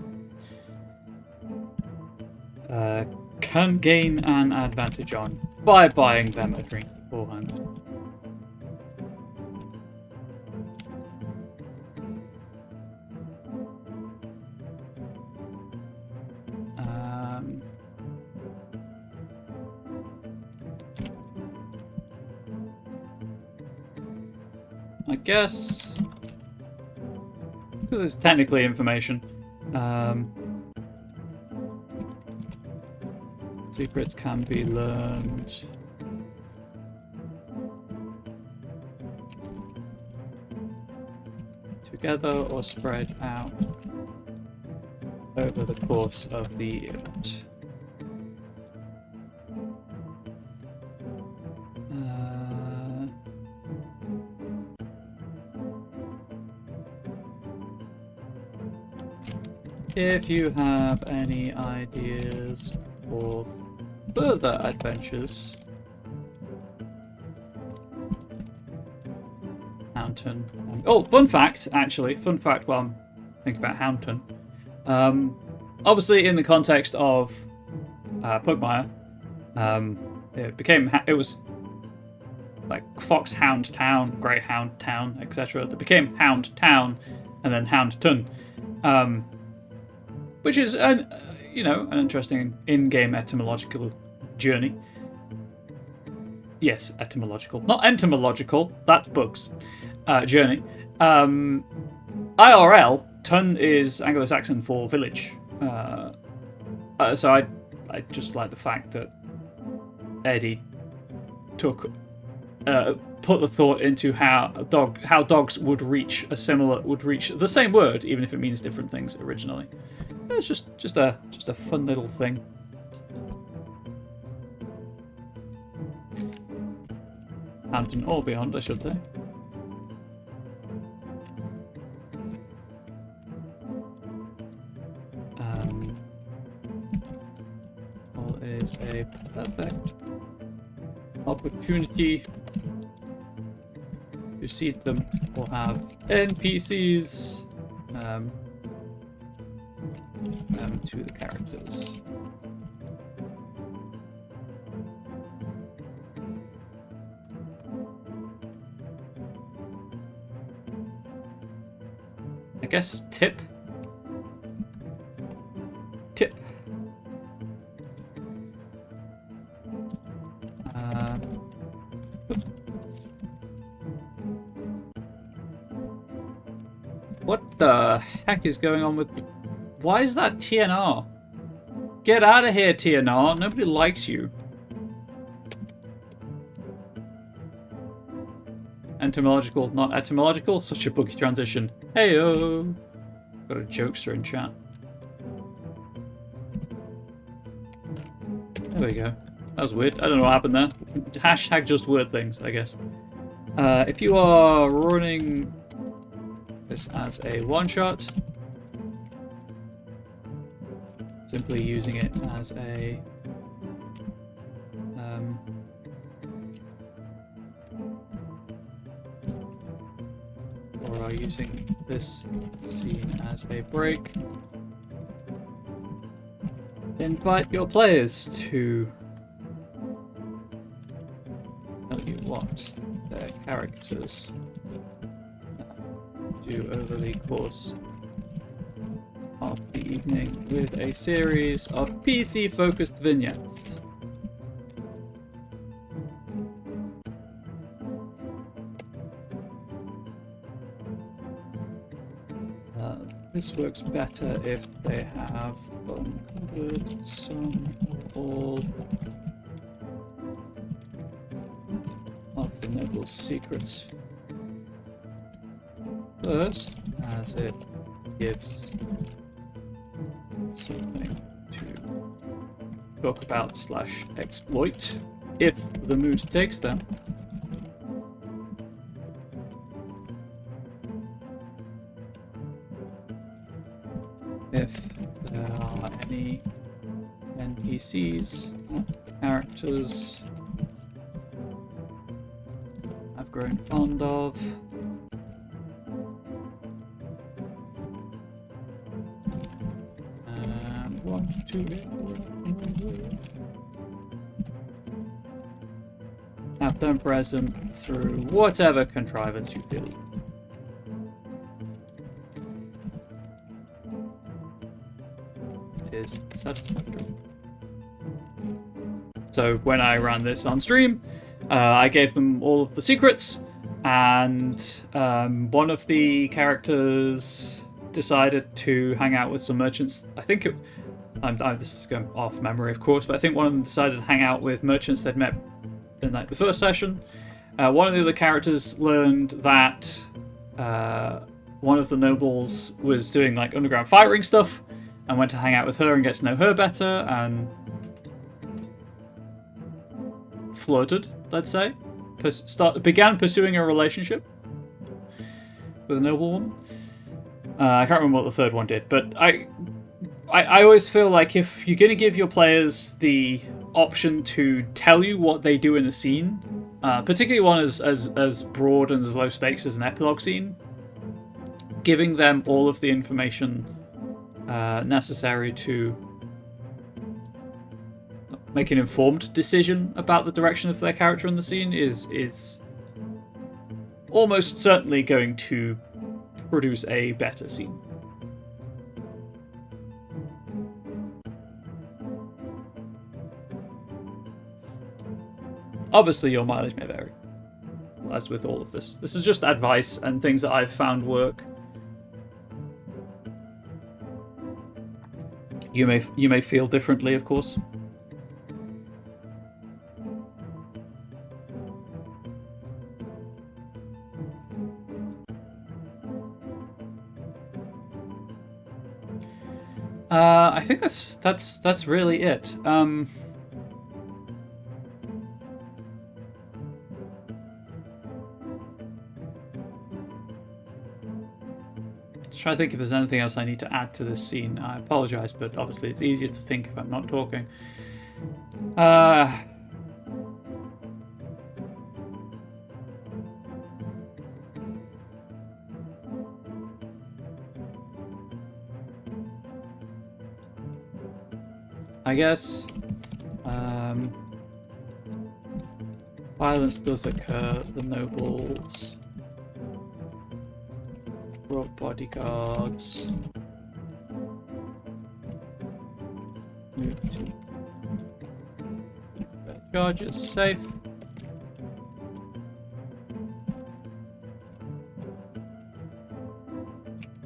Can gain an advantage on by buying them a drink beforehand. I guess because it's technically information. Secrets can be learned. Together or spread out over the course of the event. If you have any ideas for further adventures, Houndton. Oh, fun fact, actually. Fun fact while I'm thinking about Houndton. Obviously, in the context of Pugmire, it was like Foxhound Town, Greyhound Town, etc. That became Hound Town, and then Houndton. Which is an interesting in-game etymological journey. Yes, etymological. Not entomological, that's bugs. Journey. IRL, ton is Anglo-Saxon for village. So I just like the fact that Eddie took put the thought into how dogs would reach the same word, even if it means different things originally. It's just a fun little thing. Hampton or beyond, I should say. All is a perfect opportunity to seed them or have NPCs to the characters. I guess tip. What the heck is going on with... Why is that TNR? Get out of here, TNR. Nobody likes you. Entomological, not etymological. Such a buggy transition. Heyo. Got a jokester in chat. There we go. That was weird. I don't know what happened there. Hashtag just weird things, I guess. If you are running this as a one-shot, simply using it as a or are using this scene as a break, invite your players to tell you what their characters do over the course of the evening with a series of PC-focused vignettes. This works better if they have uncovered some or all of the noble's secrets first, as it gives something to talk about / exploit if the mood takes them. If there are any NPCs, characters I've grown fond of, and want to interact with, have them present through whatever contrivance you feel. Is satisfactory. So when I ran this on stream, I gave them all of the secrets, and one of the characters decided to hang out with some merchants. I think this is going off memory, of course, but I think one of them decided to hang out with merchants they'd met in like the first session. One of the other characters learned that one of the nobles was doing like underground firing stuff, and went to hang out with her and get to know her better, and flirted, let's say. Began pursuing a relationship with a noble woman. I can't remember what the third one did, but I always feel like if you're going to give your players the option to tell you what they do in a scene, particularly one as broad and as low stakes as an epilogue scene, giving them all of the information necessary to make an informed decision about the direction of their character in the scene is almost certainly going to produce a better scene. Obviously, your mileage may vary, as with all of this. This is just advice and things that I've found work. You may feel differently, of course. I think that's really it. Just trying to think if there's anything else I need to add to this scene. I apologize, but obviously it's easier to think if I'm not talking. I guess violence does occur. The nobles brought bodyguards. Move to charge is safe.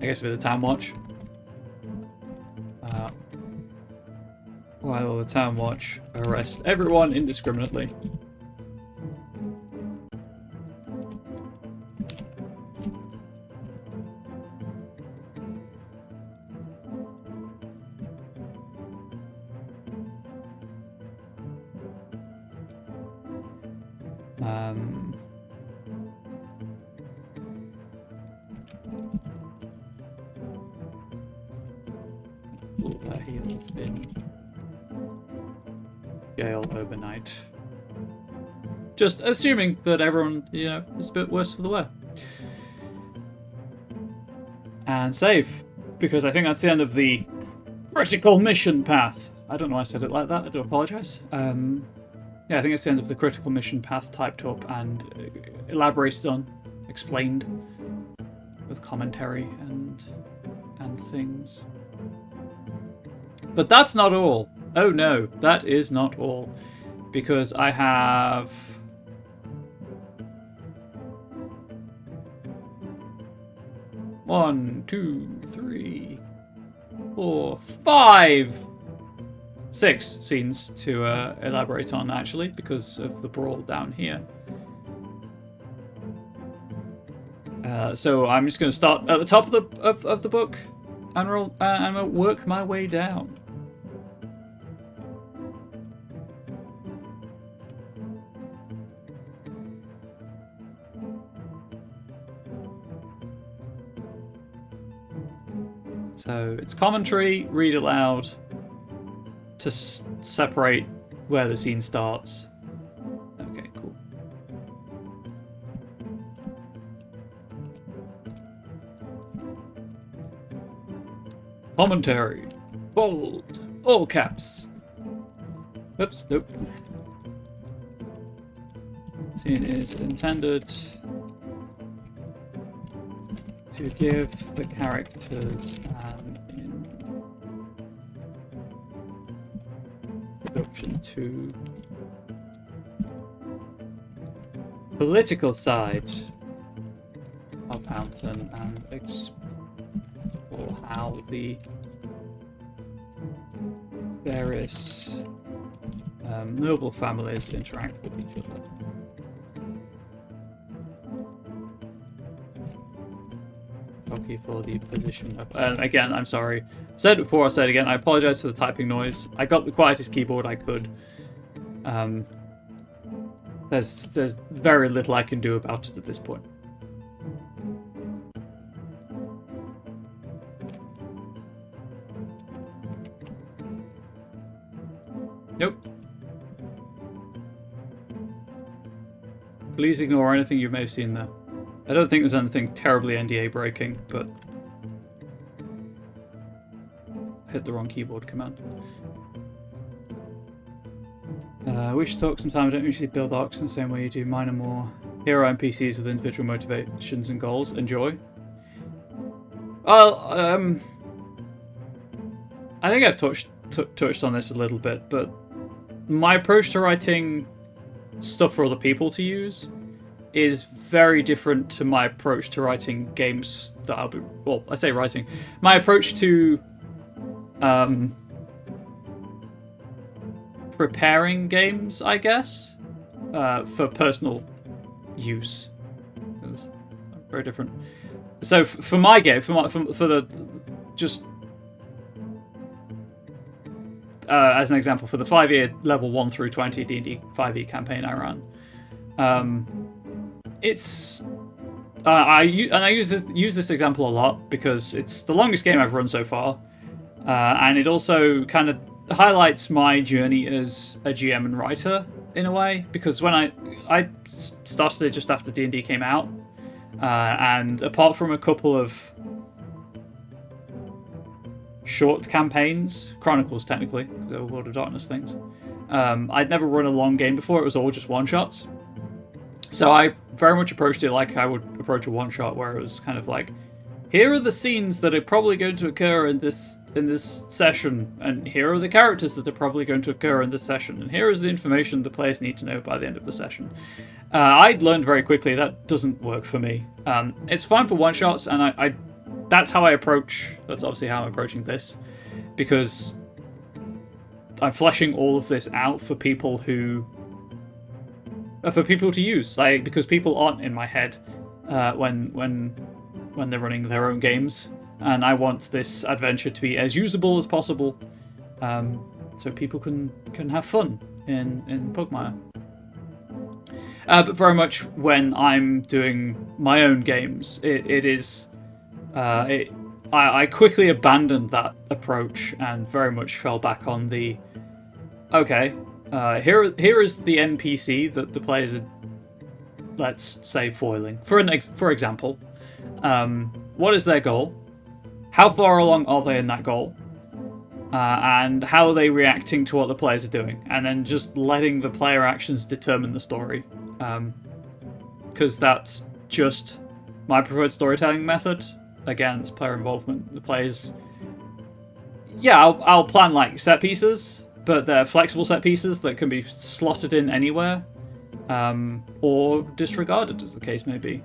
I guess with the town watch. While the town watch arrest everyone indiscriminately. He has been jailed overnight. Just assuming that everyone, is a bit worse for the wear. And save, because I think that's the end of the critical mission path. I don't know why I said it like that. I do apologize. Yeah, I think it's the end of the critical mission path typed up and elaborated on, explained with commentary and things. But that's not all. Oh no, that is not all. Because I have... 1, 2, 3, 4, 5, 6 scenes to elaborate on, actually, because of the brawl down here. So I'm just going to start at the top of the book and work my way down. So it's commentary, read aloud, to separate where the scene starts. Okay, cool. Commentary. Bold. All caps. Oops, nope. Scene is intended to give the characters an introduction to political side of Hampton and explore how the various noble families interact with each other. Copy for the position of... And again, I'm sorry. I said it before, I'll say it again. I apologize for the typing noise. I got the quietest keyboard I could. There's very little I can do about it at this point. Nope. Please ignore anything you may have seen there. I don't think there's anything terribly NDA breaking, but I hit the wrong keyboard command. We should talk sometime. I don't usually build arcs in the same way you do. Mine are more hero NPCs with individual motivations and goals. Enjoy. Well, I think I've touched on this a little bit, but my approach to writing stuff for other people to use is very different to my approach to writing games that I'll be... Well, I say writing. My approach to preparing games, I guess, for personal use. It's very different. So for my game, for the... Just... as an example, for the 5-year level 1 through 20 D&D 5e campaign I ran, it's I use this example a lot because it's the longest game I've run so far, and it also kind of highlights my journey as a GM and writer in a way, because when I started it just after D&D came out, and apart from a couple of short campaigns, chronicles technically, because they were World of Darkness things, I'd never run a long game before. It was all just one-shots. So I very much approached it like I would approach a one-shot, where it was kind of like, here are the scenes that are probably going to occur in this session, and here are the characters that are probably going to occur in this session, and here is the information the players need to know by the end of the session. I'd learned very quickly that doesn't work for me. It's fine for one-shots, and that's how I approach... That's obviously how I'm approaching this, because I'm fleshing all of this out for people who... for people to use, like, because people aren't in my head when they're running their own games, and I want this adventure to be as usable as possible, so people can have fun in Pugmire. But very much when I'm doing my own games, I quickly abandoned that approach and very much fell back on the okay. Here is the NPC that the players are, let's say, foiling. For example, what is their goal? How far along are they in that goal? And how are they reacting to what the players are doing? And then just letting the player actions determine the story. Because that's just my preferred storytelling method. Again, it's player involvement. The players... Yeah, I'll plan, like, set pieces, but they're flexible set pieces that can be slotted in anywhere, or disregarded, as the case may be.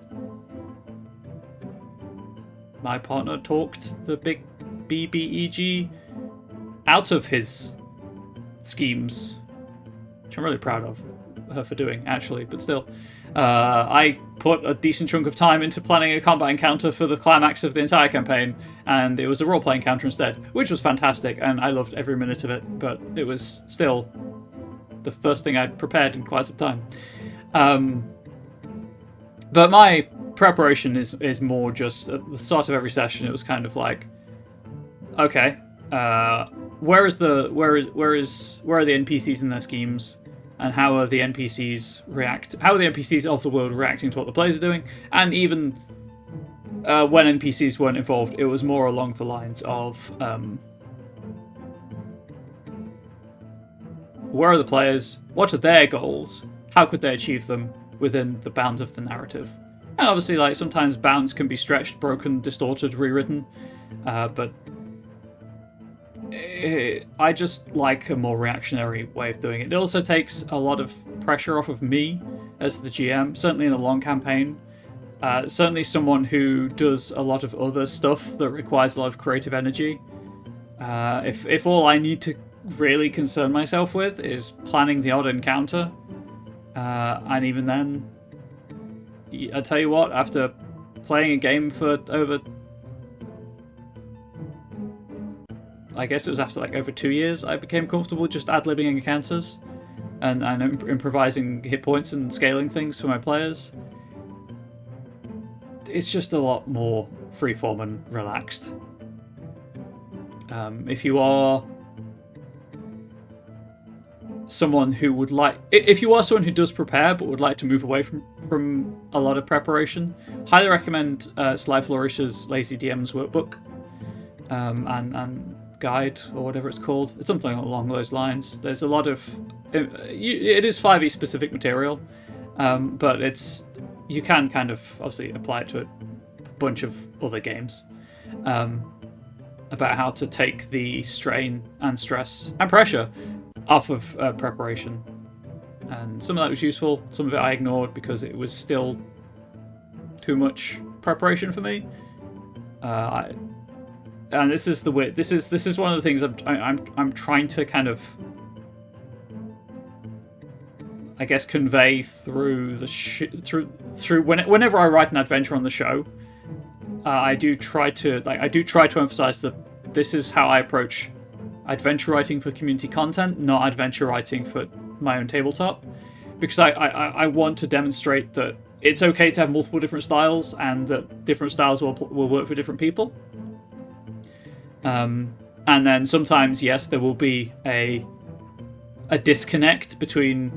My partner talked the big BBEG out of his schemes, which I'm really proud of her for doing, actually, but still. I put a decent chunk of time into planning a combat encounter for the climax of the entire campaign, and it was a role-play encounter instead, which was fantastic, and I loved every minute of it, but it was still the first thing I'd prepared in quite some time. But my preparation is more just at the start of every session. It was kind of like, okay, where are the NPCs in their schemes? And how are the NPCs How are the NPCs of the world reacting to what the players are doing? And even when NPCs weren't involved, it was more along the lines of where are the players? What are their goals? How could they achieve them within the bounds of the narrative? And obviously, like, sometimes bounds can be stretched, broken, distorted, rewritten, but I just like a more reactionary way of doing it. It also takes a lot of pressure off of me as the GM, certainly in a long campaign. Certainly someone who does a lot of other stuff that requires a lot of creative energy. If all I need to really concern myself with is planning the odd encounter, and even then, I tell you what, after playing a game for over... I guess it was after like over 2 years I became comfortable just ad-libbing encounters and improvising hit points and scaling things for my players. It's just a lot more freeform and relaxed. If you are someone who would like... If you are someone who does prepare but would like to move away from a lot of preparation, highly recommend Sly Flourish's Lazy DM's workbook. And guide, or whatever it's called. It's something along those lines. There's a lot of... It is 5e specific material, but you can kind of obviously apply it to a bunch of other games, about how to take the strain and stress and pressure off of preparation. and some of that was useful. Some of it I ignored because it was still too much preparation for me. And this is the way. This is one of the things I'm trying to kind of, I guess, convey through the whenever I write an adventure on the show. I do try to emphasize that this is how I approach adventure writing for community content, not adventure writing for my own tabletop, because I want to demonstrate that it's okay to have multiple different styles and that different styles will work for different people. And then sometimes, yes, there will be a disconnect between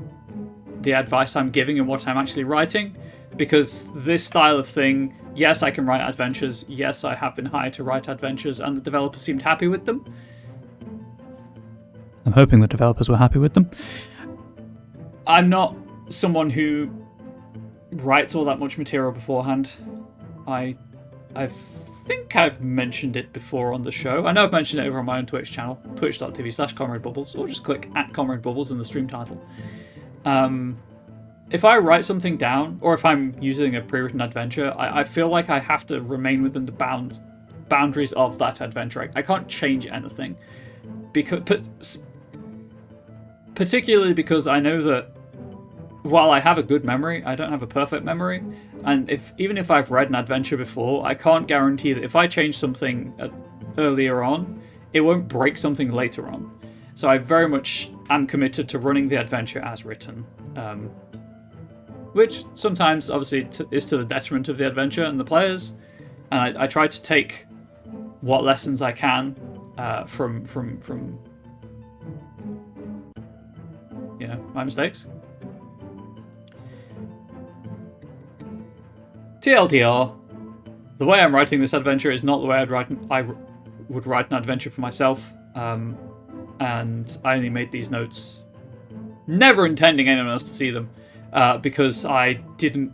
the advice I'm giving and what I'm actually writing, because this style of thing, yes, I can write adventures, yes, I have been hired to write adventures, and the developers seemed happy with them. I'm hoping the developers were happy with them. I'm not someone who writes all that much material beforehand. I think I've mentioned it before on the show. I know I've mentioned it over on my own Twitch channel, twitch.tv/ComradeBubbles, or just click @ComradeBubbles in the stream title. If I write something down, or if I'm using a pre-written adventure, I feel like I have to remain within the boundaries of that adventure. I can't change anything, particularly because I know that while I have a good memory, I don't have a perfect memory, and even if I've read an adventure before, I can't guarantee that if I change something earlier on, it won't break something later on. So I very much am committed to running the adventure as written. Which sometimes, obviously, is to the detriment of the adventure and the players. And I try to take what lessons I can from my mistakes. TLDR, the way I'm writing this adventure is not the way I would write an adventure for myself. And I only made these notes, never intending anyone else to see them. Because I didn't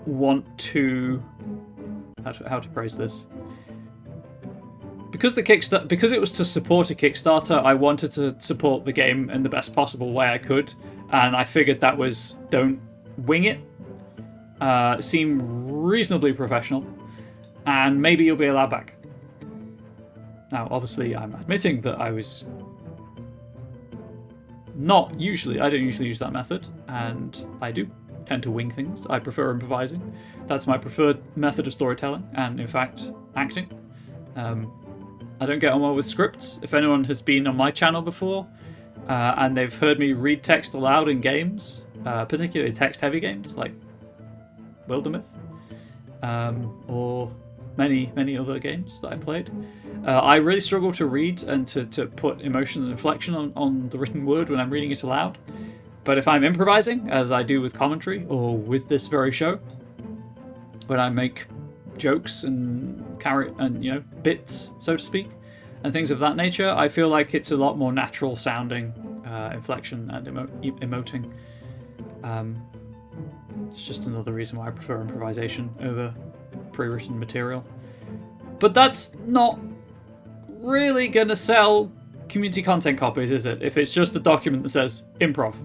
want to... How to phrase this? Because it was to support a Kickstarter, I wanted to support the game in the best possible way I could, and I figured that was don't wing it. Seem reasonably professional, and maybe you'll be allowed back. Now, obviously, I'm admitting that I was... I don't usually use that method, and I do tend to wing things. I prefer improvising. That's my preferred method of storytelling, and in fact, acting. I don't get on well with scripts. If anyone has been on my channel before, and they've heard me read text aloud in games, particularly text-heavy games like Wildermyth, or many other games that I've played, I really struggle to read and to put emotion and inflection on the written word when I'm reading it aloud. But if I'm improvising, as I do with commentary or with this very show, when I make jokes and bits, so to speak, and things of that nature, I feel like it's a lot more natural sounding inflection and emoting. It's just another reason why I prefer improvisation over pre-written material. But that's not really gonna sell community content copies, is it? If it's just a document that says improv.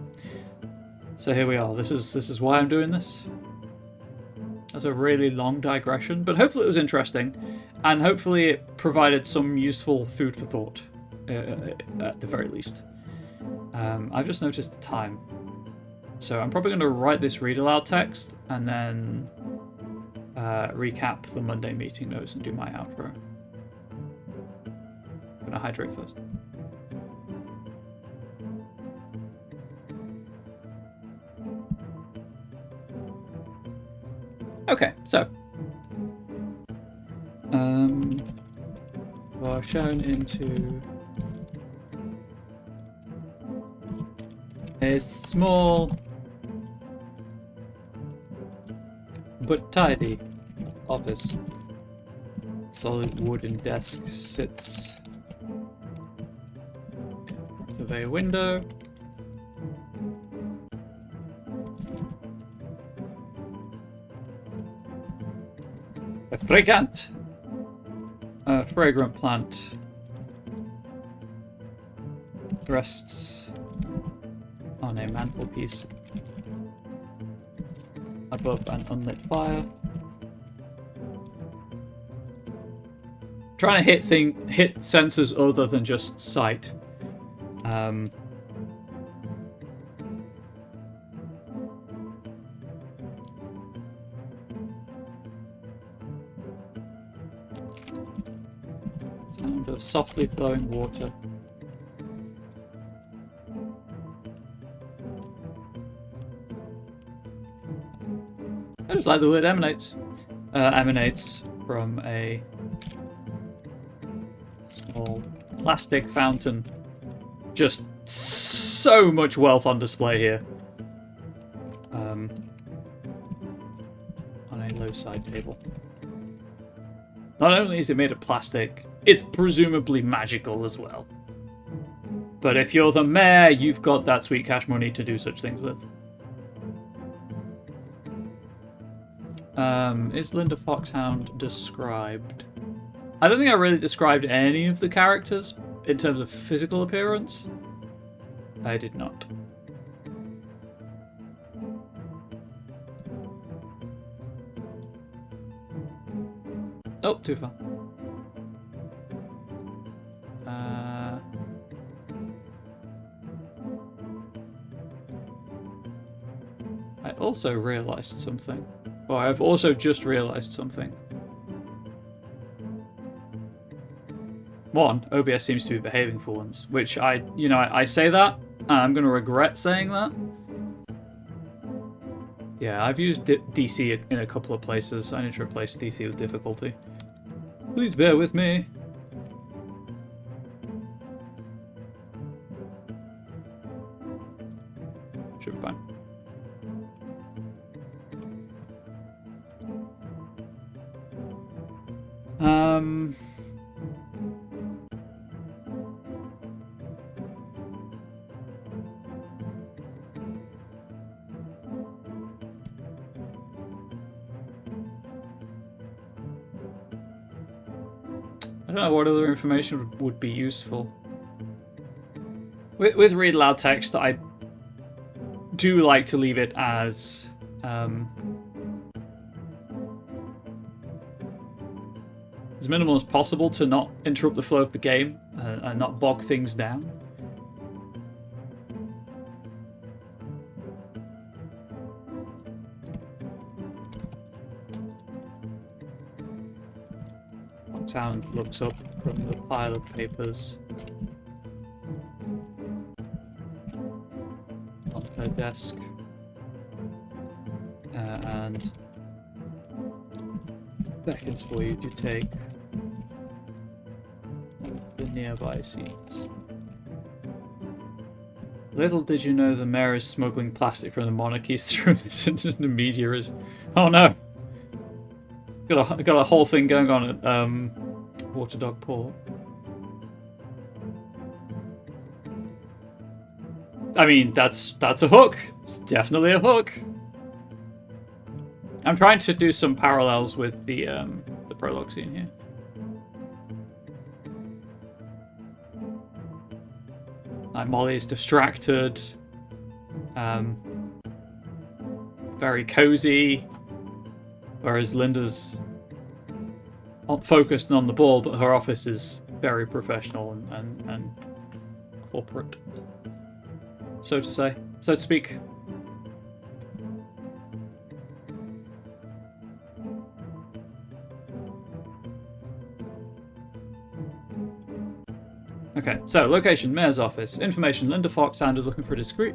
So here we are. This is why I'm doing this. That's a really long digression, but hopefully it was interesting, and hopefully it provided some useful food for thought, at the very least. I've just noticed the time. So I'm probably going to write this read aloud text, and then recap the Monday meeting notes and do my outro. I'm going to hydrate first. Okay, so we're shown into a small but tidy office. Solid wooden desk sits in front of a window. A fragrant plant rests on a mantelpiece above an unlit fire. Trying to hit sensors other than just sight. Sound of softly flowing water. I just like the word emanates. Emanates from a small plastic fountain. Just so much wealth on display here. On a low side table. Not only is it made of plastic, it's presumably magical as well. But if you're the mayor, you've got that sweet cash money to do such things with. Is Linda Foxhound described? I don't think I really described any of the characters in terms of physical appearance. I did not. Oh, too far. I also realised something. Well, I've also just realised something. One, OBS seems to be behaving for once, which I say that, and I'm going to regret saying that. Yeah, I've used DC in a couple of places. I need to replace DC with difficulty. Please bear with me. Should be fine. I don't know what other information would be useful. With read aloud text, I do like to leave it as minimal as possible to not interrupt the flow of the game and not bog things down. Sound looks up from the pile of papers on her desk and beckons for you to take the nearby seats. Little did you know the mayor is smuggling plastic from the monarchies through this intermediaries. Oh no! Got a whole thing going on at Waterdog Port. I mean, that's a hook. It's definitely a hook. I'm trying to do some parallels with the prologue scene here. Like Molly is distracted, very cozy, whereas Linda's focused on the ball, but her office is very professional and corporate, so to speak. Okay, so location, mayor's office. Information, Linda Foxhound is looking for a discreet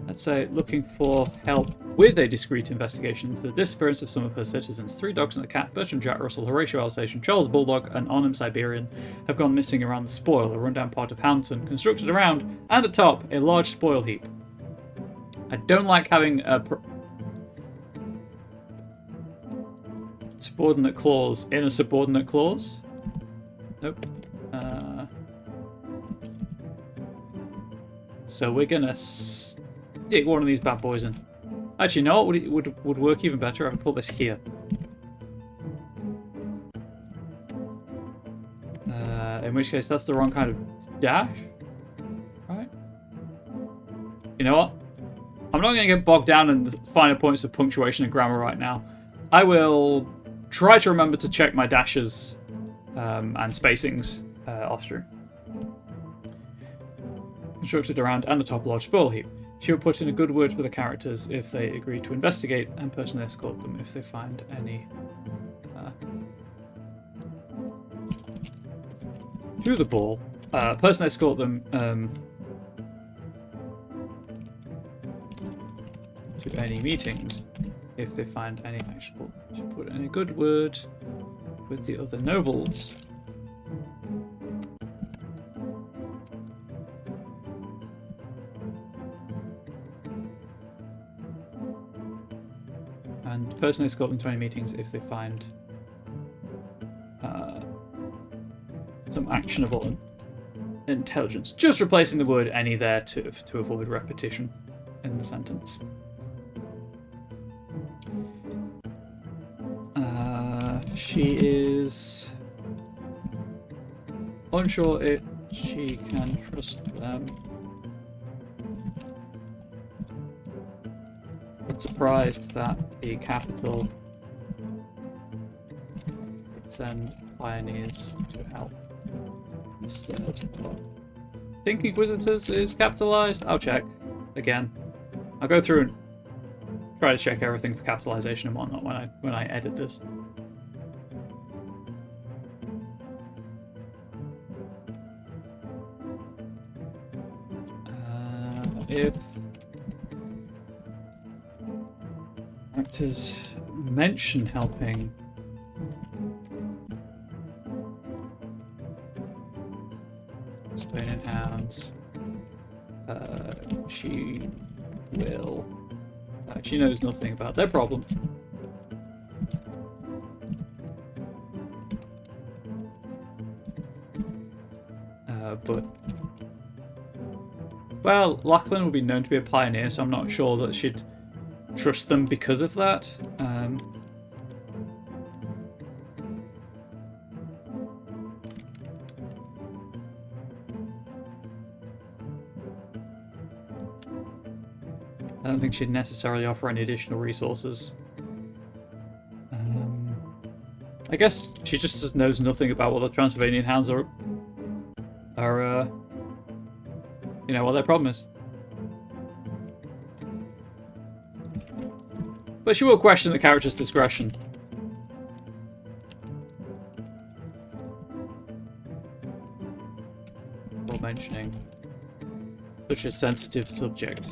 let's say looking for help with a discreet investigation into the disappearance of some of her citizens. 3 dogs and a cat, Bertram Jack Russell, Horatio Alsatian, Charles Bulldog, and Arnhem Siberian, have gone missing around the spoil, a rundown part of Hampton, constructed around and atop a large spoil heap. I don't like having a subordinate clause in a subordinate clause. Nope. So we're gonna stick one of these bad boys in. Actually, no, what would work even better? I would put this here. in which case that's the wrong kind of dash, right? You know what? I'm not going to get bogged down in the finer points of punctuation and grammar right now. I will try to remember to check my dashes and spacings off stream. Constructed around and atop a large spoil heap. She will put in a good word for the characters if they agree to investigate, and personally escort them if they find any. To the ball. Personally escort them to any meetings if they find any actionable. She put in a good word with the other nobles. And personally escort them to any meetings if they find some actionable intelligence. Just replacing the word any there to avoid repetition in the sentence. She is unsure if she can trust them. But surprised that the capital would send pioneers to help instead of think Inquisitors is capitalized. I'll check again. I'll go through and try to check everything for capitalization and whatnot when I edit this. If actors mention helping Spain and Hounds, she will. She knows nothing about their problem. But well, Lachlan would be known to be a pioneer, so I'm not sure that she'd trust them because of that. I don't think she'd necessarily offer any additional resources. I guess she just knows nothing about what the Transylvanian Hounds are you know, what their problem is. But she will question the character's discretion. For mentioning such a sensitive subject.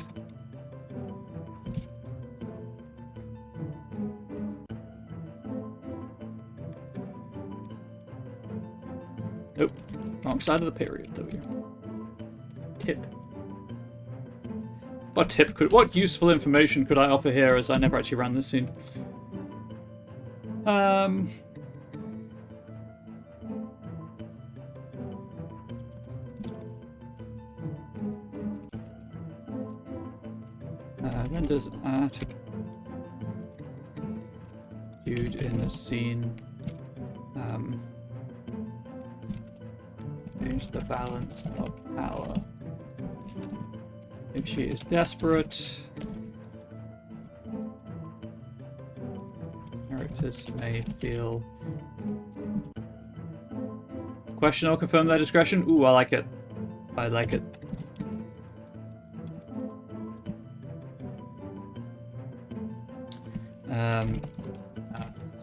Nope. Wrong side of the period, though. Tip. What useful information could I offer here, as I never actually ran this scene? Renders attitude in the scene. Change the balance of power. If she is desperate, characters may feel question or confirm their discretion. Ooh, I like it. I like it.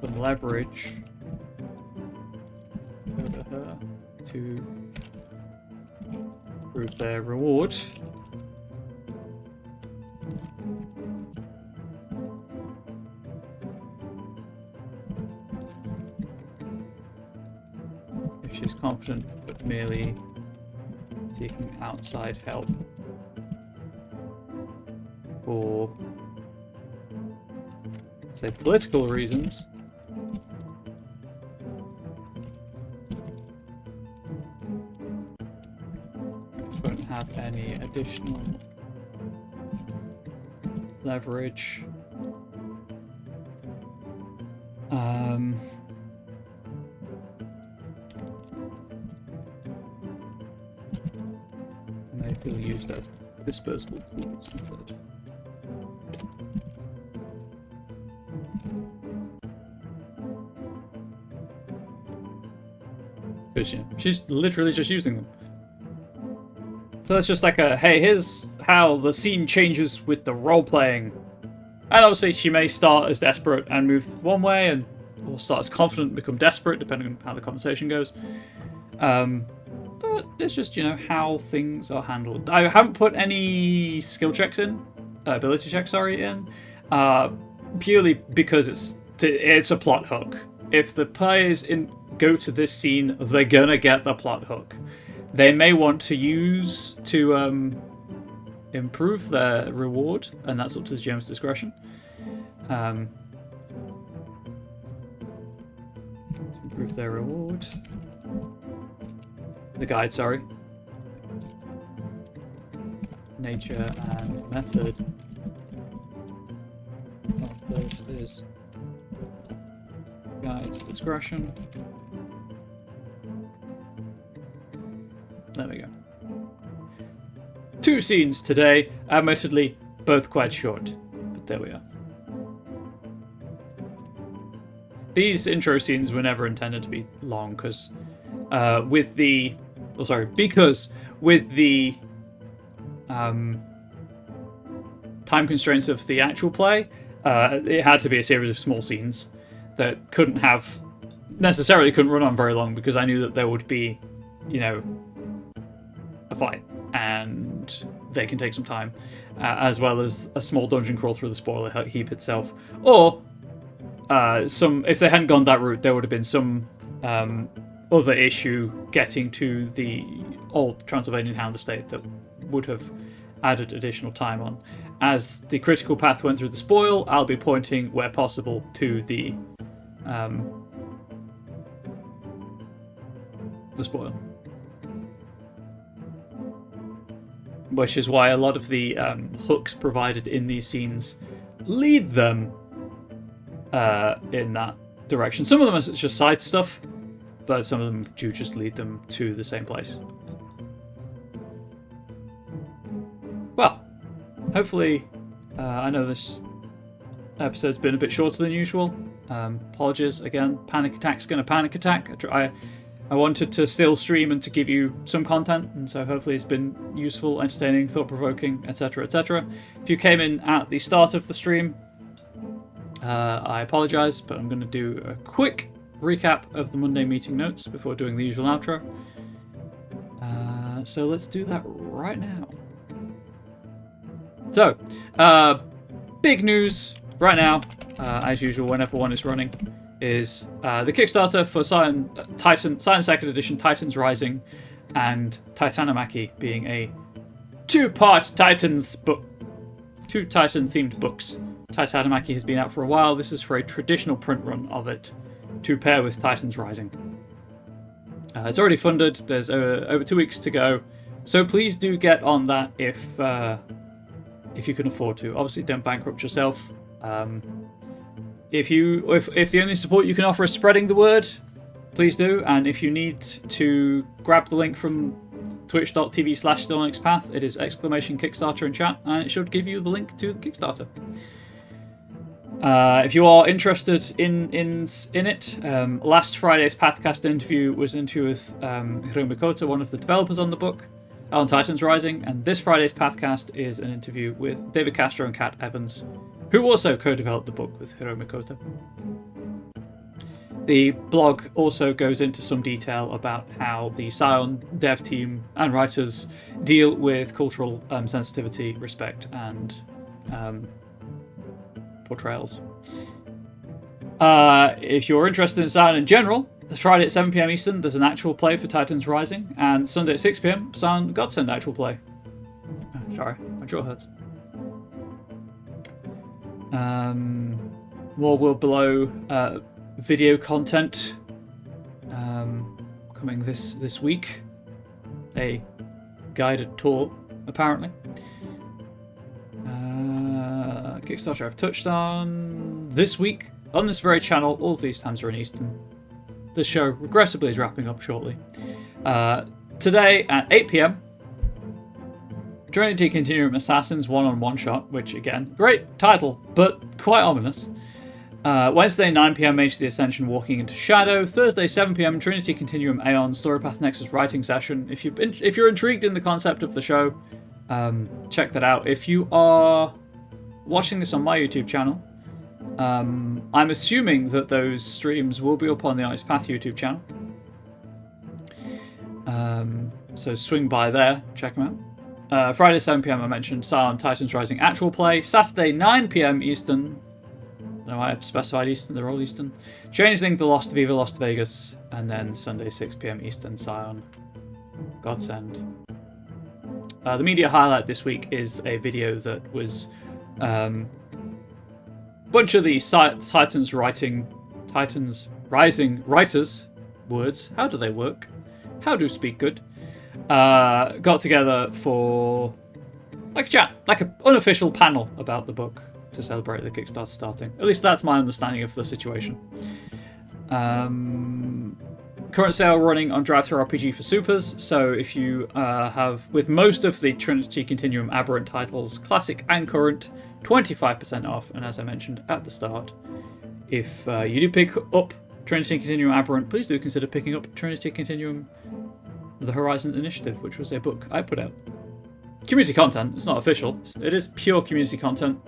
Some leverage over her to prove their reward. If she's confident but merely seeking outside help for, say, political reasons, won't have any additional leverage. He'll use those disposable tools instead. Because she's literally just using them. So that's just like a, hey, here's how the scene changes with the role-playing. And obviously she may start as desperate and move one way, and or start as confident and become desperate, depending on how the conversation goes. But it's just, how things are handled. I haven't put any skill checks in, ability checks, in, purely because it's a plot hook. If the players go to this scene, they're gonna get the plot hook. They may want to use to improve their reward, and that's up to the GM's discretion. Improve their reward. The guide, sorry. Nature and method of this is guide's discretion. There we go. 2 scenes today, admittedly both quite short, but there we are. These intro scenes were never intended to be long, because with the time constraints of the actual play, it had to be a series of small scenes that couldn't run on very long, because I knew that there would be, a fight, and they can take some time, as well as a small dungeon crawl through the spoiler heap itself. Or if they hadn't gone that route, there would have been some other issue getting to the old Transylvanian Hound estate that would have added additional time on. As the critical path went through the spoil, I'll be pointing where possible to the spoil. Which is why a lot of the hooks provided in these scenes lead them in that direction. Some of them is just side stuff, but some of them do just lead them to the same place. Well, hopefully, I know this episode's been a bit shorter than usual. Apologies again. Panic attack's gonna panic attack. I wanted to still stream and to give you some content, and so hopefully it's been useful, entertaining, thought-provoking, etc., etc. If you came in at the start of the stream, I apologise, but I'm going to do a quick recap of the Monday meeting notes before doing the usual outro. So let's do that right now. So, big news right now, as usual, whenever one is running, is the Kickstarter for Scion 2nd Edition Titans Rising and Titanomachy being a 2-part Titans book, 2 Titan-themed books. Titanomachy has been out for a while. This is for a traditional print run of it to pair with Titans Rising. It's already funded. There's over 2 weeks to go, so please do get on that if you can afford to. Obviously, don't bankrupt yourself. If the only support you can offer is spreading the word, please do. And if you need to grab the link from twitch.tv/Onyx Path, it is !Kickstarter in chat, and it should give you the link to the Kickstarter. If you are interested in it, last Friday's Pathcast interview was an interview with Hiro Mikoto, one of the developers on the book, on Titans Rising, and this Friday's Pathcast is an interview with David Castro and Kat Evans, who also co-developed the book with Hiro Mikoto. The blog also goes into some detail about how the Scion dev team and writers deal with cultural sensitivity, respect, and portrayals. If you're interested in Scion in general, Friday at 7 PM Eastern, there's an actual play for Titans Rising, and Sunday at 6 PM, Scion Godsend actual play. Oh, sorry, my jaw hurts. More World Below video content coming this week. A guided tour, apparently. Kickstarter I've touched on. This week, on this very channel, all of these times are in Eastern. The show, regrettably, is wrapping up shortly. Today at 8 PM, Trinity Continuum Assassins 1-on-1 shot, which again, great title, but quite ominous. Wednesday 9 PM Mage of the Ascension Walking into Shadow. Thursday 7 PM Trinity Continuum Aeon Storypath Nexus writing session. If you're intrigued in the concept of the show, check that out. If you are watching this on my YouTube channel, I'm assuming that those streams will be up on the Onyx Path YouTube channel. So swing by there, check them out. Friday 7 PM I mentioned Silent Titans Rising actual play. Saturday 9 PM Eastern. No, I have specified Eastern, they're all Eastern. Changeling The Lost Viva Lost Vegas. And then Sunday 6 PM Eastern Scion Godsend. The media highlight this week is a video that was bunch of the Titans Rising writers, words, how do they work? How do speak good? Got together for like a chat, like an unofficial panel about the book to celebrate the Kickstarter starting. At least that's my understanding of the situation. Current sale running on DriveThruRPG for supers, so if you have, with most of the Trinity Continuum Aberrant titles, classic and current, 25% off, and as I mentioned at the start, if you do pick up Trinity Continuum Aberrant, please do consider picking up Trinity Continuum The Horizon Initiative, which was a book I put out. Community content, it's not official, it is pure community content,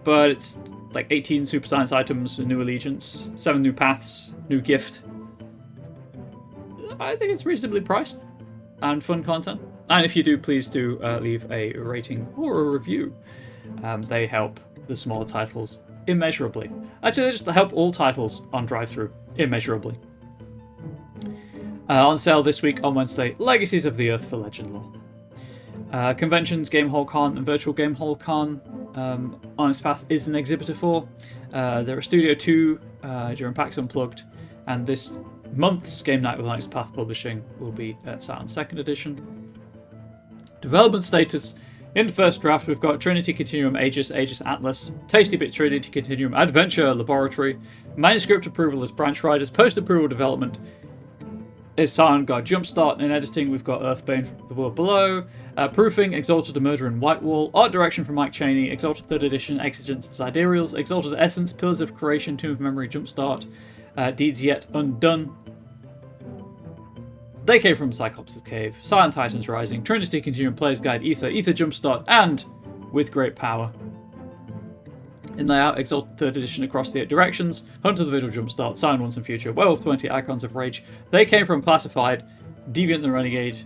but it's like 18 Super Science items, a new allegiance, 7 new paths, new gift. I think it's reasonably priced and fun content. And if you do, please do leave a rating or a review. They help the smaller titles immeasurably. Actually, they just help all titles on DriveThru immeasurably. On sale this week on Wednesday, Legacies of the Earth for Legend Lore. Conventions, Game Hall Con, and Virtual Game Hall Con. Onyx Path is an exhibitor for. There are Studio 2 during PAX Unplugged, and this month's Game Night with Onyx Path Publishing will be at Saturn 2nd edition. Development status. In the first draft, we've got Trinity Continuum Aegis, Aegis Atlas, Tasty Bit Trinity Continuum Adventure Laboratory, manuscript approval is Branch Riders, post-approval development is Silent God Jumpstart. In editing, we've got Earthbane from The World Below, proofing, Exalted a Murder in Whitewall, art direction from Mike Chaney, Exalted 3rd Edition, Exigence and Sidereals, Exalted Essence, Pillars of Creation, Tomb of Memory Jumpstart, Deeds Yet Undone. They came from Cyclops' Cave, Silent Titans Rising, Trinity Continuum Player's Guide, Ether Jumpstart, and With Great Power. In layout, Exalted 3rd Edition Across the 8 Directions, Hunter the Vigil Jumpstart, Silent Once and Future, Werewolf 20, Icons of Rage. They came from Classified, Deviant the Renegade,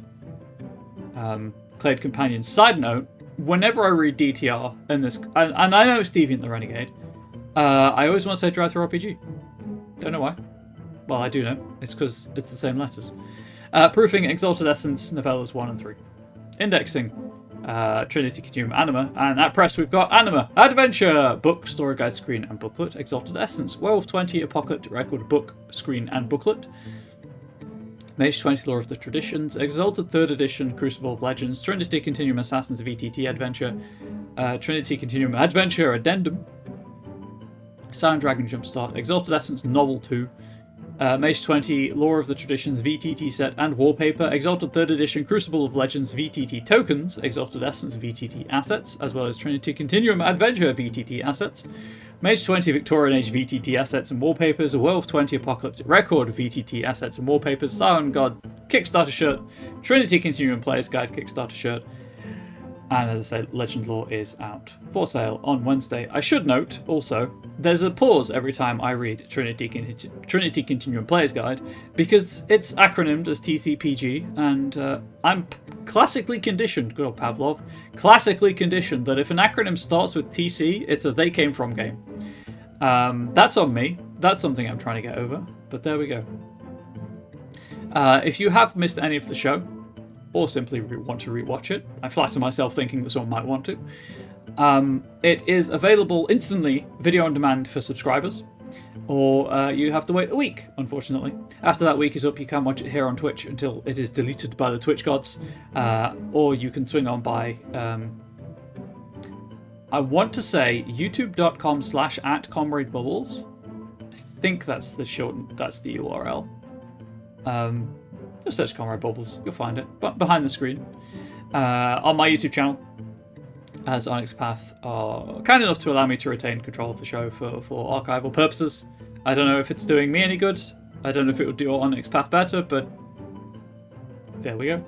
Clade Companion. Side note, whenever I read DTR in this, and I know it's Deviant the Renegade, I always want to say DriveThruRPG. Don't know why. Well, I do know. It's because it's the same letters. Proofing, Exalted Essence, Novellas 1 and 3. Indexing, Trinity Continuum Anima. And at press, we've got Anima, Adventure, Book, Story Guide, Screen and Booklet. Exalted Essence, Werewolf 20, Apocalyptic Record, Book, Screen and Booklet. Mage 20, Lore of the Traditions. Exalted 3rd Edition, Crucible of Legends. Trinity Continuum Assassins of ETT Adventure. Trinity Continuum Adventure Addendum. Silent Dragon Jumpstart. Exalted Essence Novel 2. Mage 20, Lore of the Traditions VTT set and wallpaper, Exalted 3rd Edition Crucible of Legends VTT tokens, Exalted Essence VTT assets, as well as Trinity Continuum Adventure VTT assets, Mage 20 Victorian Age VTT assets and wallpapers, Werewolf 20 Apocalyptic Record VTT assets and wallpapers, Silent God Kickstarter shirt, Trinity Continuum Player's Guide Kickstarter shirt, and as I say, Legend Lore is out for sale on Wednesday. I should note also, there's a pause every time I read Trinity Continuum Player's Guide because it's acronymed as TCPG, and I'm classically conditioned, good old Pavlov, classically conditioned that if an acronym starts with TC, it's a They Came From game. That's on me. That's something I'm trying to get over, but there we go. If you have missed any of the show, or simply want to rewatch it, I flatter myself thinking that someone might want to. It is available instantly, video on demand for subscribers, or you have to wait a week, unfortunately. After that week is up, you can watch it here on Twitch until it is deleted by the Twitch gods, or you can swing on by, I want to say, youtube.com/@ComradeBubbles. I think that's the URL. Just search Comrade Bubbles, you'll find it. But behind the screen, on my YouTube channel, as Onyx Path are kind enough to allow me to retain control of the show for archival purposes. I don't know if it's doing me any good. I don't know if it would do Onyx Path better, but there we go.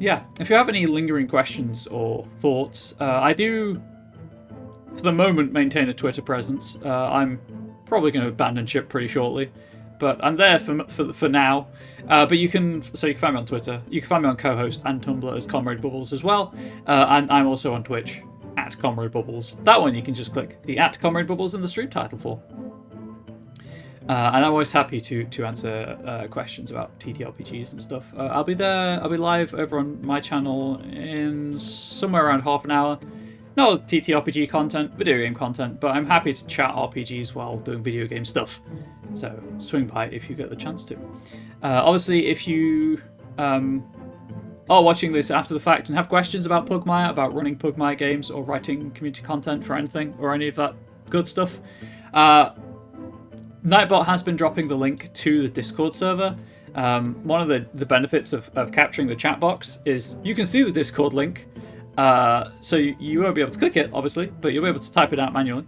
Yeah, if you have any lingering questions or thoughts, I do, for the moment, maintain a Twitter presence. I'm probably going to abandon ship pretty shortly, but I'm there for now. But you can find me on Twitter. You can find me on co-host and Tumblr as Comrade Bubbles as well, and I'm also on Twitch at Comrade Bubbles. That one you can just click the at Comrade Bubbles in the stream title for. And I'm always happy to answer questions about TTRPGs and stuff. I'll be there. I'll be live over on my channel in somewhere around half an hour. Not with TTRPG content, video game content, but I'm happy to chat RPGs while doing video game stuff. So swing by if you get the chance to. Obviously, if you are watching this after the fact and have questions about Pugmire, about running Pugmire games, or writing community content for anything, or any of that good stuff, Nightbot has been dropping the link to the Discord server. One of the benefits of capturing the chat box is you can see the Discord link, so you won't be able to click it, obviously, but you'll be able to type it out manually.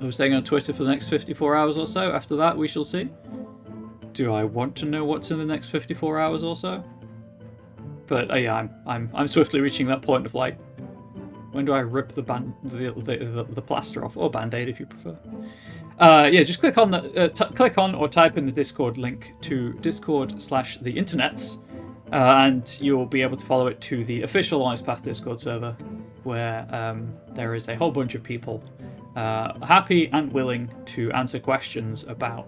I'm staying on Twitter for the next 54 hours or so. After that, we shall see. Do I want to know what's in the next 54 hours or so? But yeah, I'm swiftly reaching that point of like, when do I rip the plaster off, or band-aid if you prefer? Yeah, just click on or type in the Discord link to Discord/the-internets, and you'll be able to follow it to the official Onyx Path Discord server, where there is a whole bunch of people happy and willing to answer questions about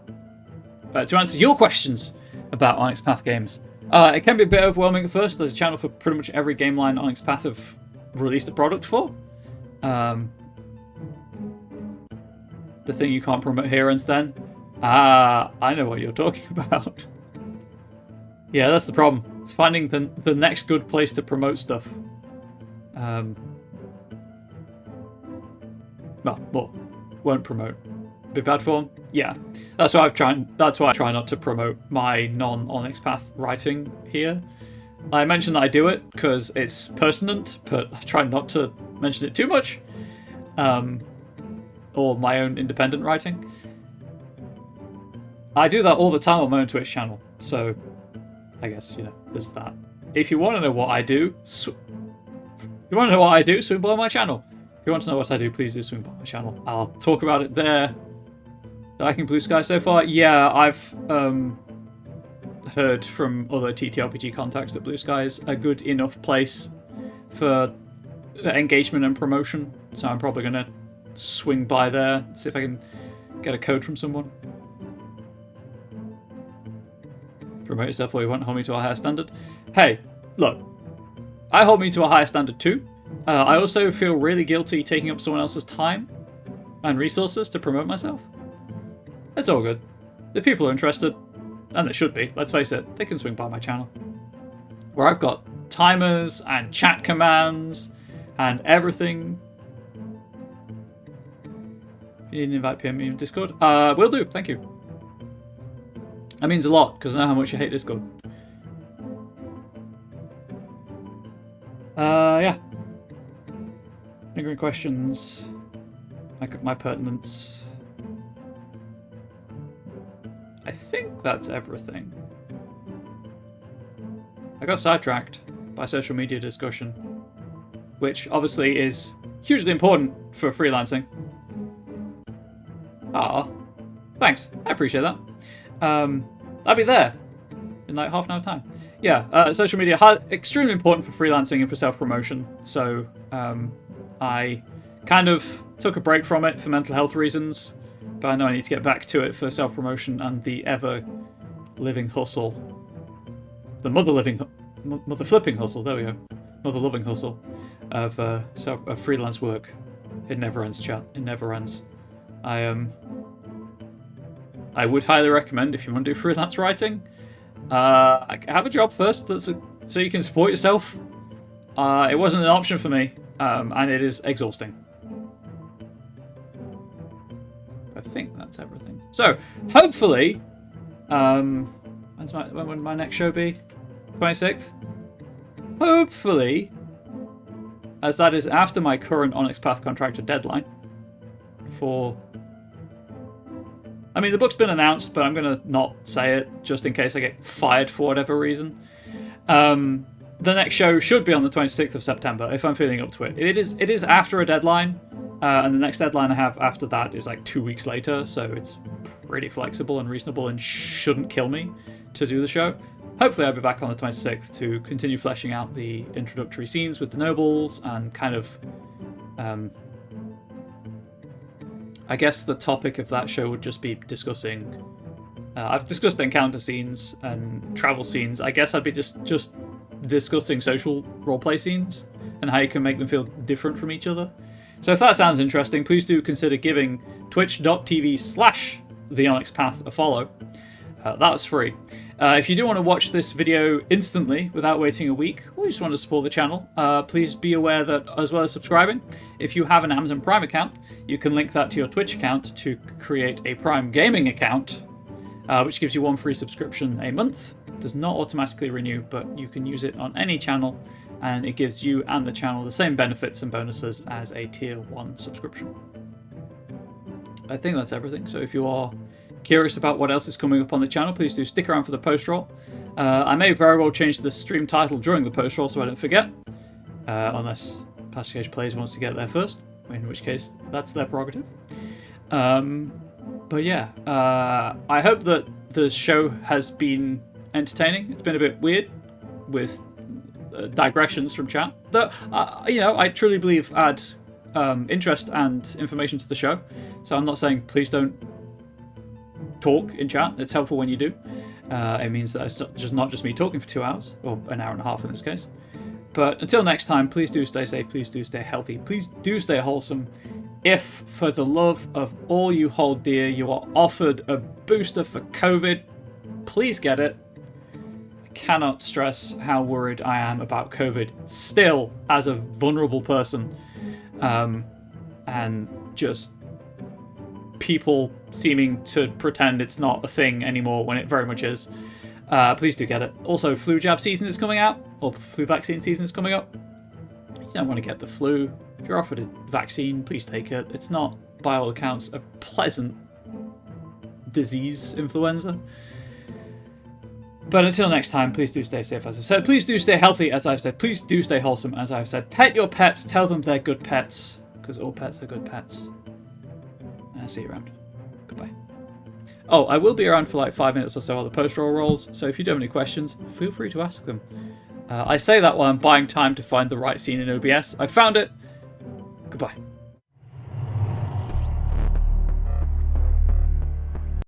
your questions about Onyx Path games. It can be a bit overwhelming at first. There's a channel for pretty much every game line Onyx Path have released a product for. The thing you can't promote here and then. I know what you're talking about. Yeah, that's the problem. It's finding the next good place to promote stuff. Well, won't promote. Be bad form? Yeah. That's why I try not to promote my non-Onyx Path writing here. I mention that I do it because it's pertinent, but I try not to mention it too much. Or my own independent writing. I do that all the time on my own Twitch channel, so I guess, there's that. If you want to know what I do, swing by my channel. If you want to know what I do, please do swing by my channel. I'll talk about it there. Liking Blue Sky so far? Yeah, I've heard from other TTRPG contacts that Blue Sky is a good enough place for engagement and promotion, so I'm probably going to swing by there, see if I can get a code from someone. Promote yourself or you won't hold me to a higher standard. Hey, look, I hold me to a higher standard too. I also feel really guilty taking up someone else's time and resources to promote myself. It's all good. If people are interested, and they should be, let's face it, they can swing by my channel, where I've got timers and chat commands and everything. If you need an invite, PM me in Discord. Will do, thank you. That means a lot, because I know how much you hate Discord. Yeah. Lingering questions. My pertinence. I think that's everything. I got sidetracked by social media discussion, which obviously is hugely important for freelancing. Thanks. I appreciate that. I'll be there in like half an hour time. Yeah, social media, extremely important for freelancing and for self-promotion. So I kind of took a break from it for mental health reasons, but I know I need to get back to it for self-promotion and the ever-living hustle. The mother-flipping hustle, there we go. Mother-loving hustle of freelance work. It never ends, chat. It never ends. I would highly recommend, if you want to do freelance writing, have a job first so you can support yourself. It wasn't an option for me, and it is exhausting. I think that's everything. So, hopefully, when would my next show be? 26th? hopefully, as that is after my current Onyx Path contractor deadline for... I mean, the book's been announced, but I'm going to not say it just in case I get fired for whatever reason. The next show should be on the 26th of September, if I'm feeling up to it. It is after a deadline, and the next deadline I have after that is like 2 weeks later, so it's pretty flexible and reasonable and shouldn't kill me to do the show. Hopefully I'll be back on the 26th to continue fleshing out the introductory scenes with the nobles and kind of... I guess the topic of that show would just be discussing... I've discussed encounter scenes and travel scenes. I guess I'd be just discussing social roleplay scenes and how you can make them feel different from each other. So if that sounds interesting, please do consider giving twitch.tv/The Onyx Path a follow. That's free. If you do want to watch this video instantly without waiting a week, or you just want to support the channel, please be aware that as well as subscribing, if you have an Amazon Prime account, you can link that to your Twitch account to create a Prime Gaming account, which gives you one free subscription a month. It does not automatically renew, but you can use it on any channel, and it gives you and the channel the same benefits and bonuses as a Tier 1 subscription. I think that's everything. So if you are curious about what else is coming up on the channel, please do stick around for the post-roll. I may very well change the stream title during the post-roll so I don't forget, unless Passage Plays wants to get there first, in which case that's their prerogative. But yeah, I hope that the show has been entertaining. It's been a bit weird with digressions from chat that, I truly believe add interest and information to the show. So I'm not saying please don't talk in chat. It's helpful when you do. It means that it's just not just me talking for 2 hours, or an hour and a half in this case. But until next time, please do stay safe, please do stay healthy, please do stay wholesome. If, for the love of all you hold dear, you are offered a booster for COVID, please get it. I cannot stress how worried I am about COVID still as a vulnerable person. And just people seeming to pretend it's not a thing anymore when it very much is. Please do get it. Also, flu jab season is coming out, or flu vaccine season is coming up. You don't want to get the flu. If you're offered a vaccine, please take it. It's not, by all accounts, a pleasant disease, influenza. But until next time, please do stay safe, as I've said. Please do stay healthy, as I've said. Please do stay wholesome, as I've said. Pet your pets. Tell them they're good pets, because all pets are good pets. And I'll see you around. Goodbye. Oh, I will be around for like 5 minutes or so while the post-roll rolls, so if you do have any questions, feel free to ask them. I say that while I'm buying time to find the right scene in OBS. I found it.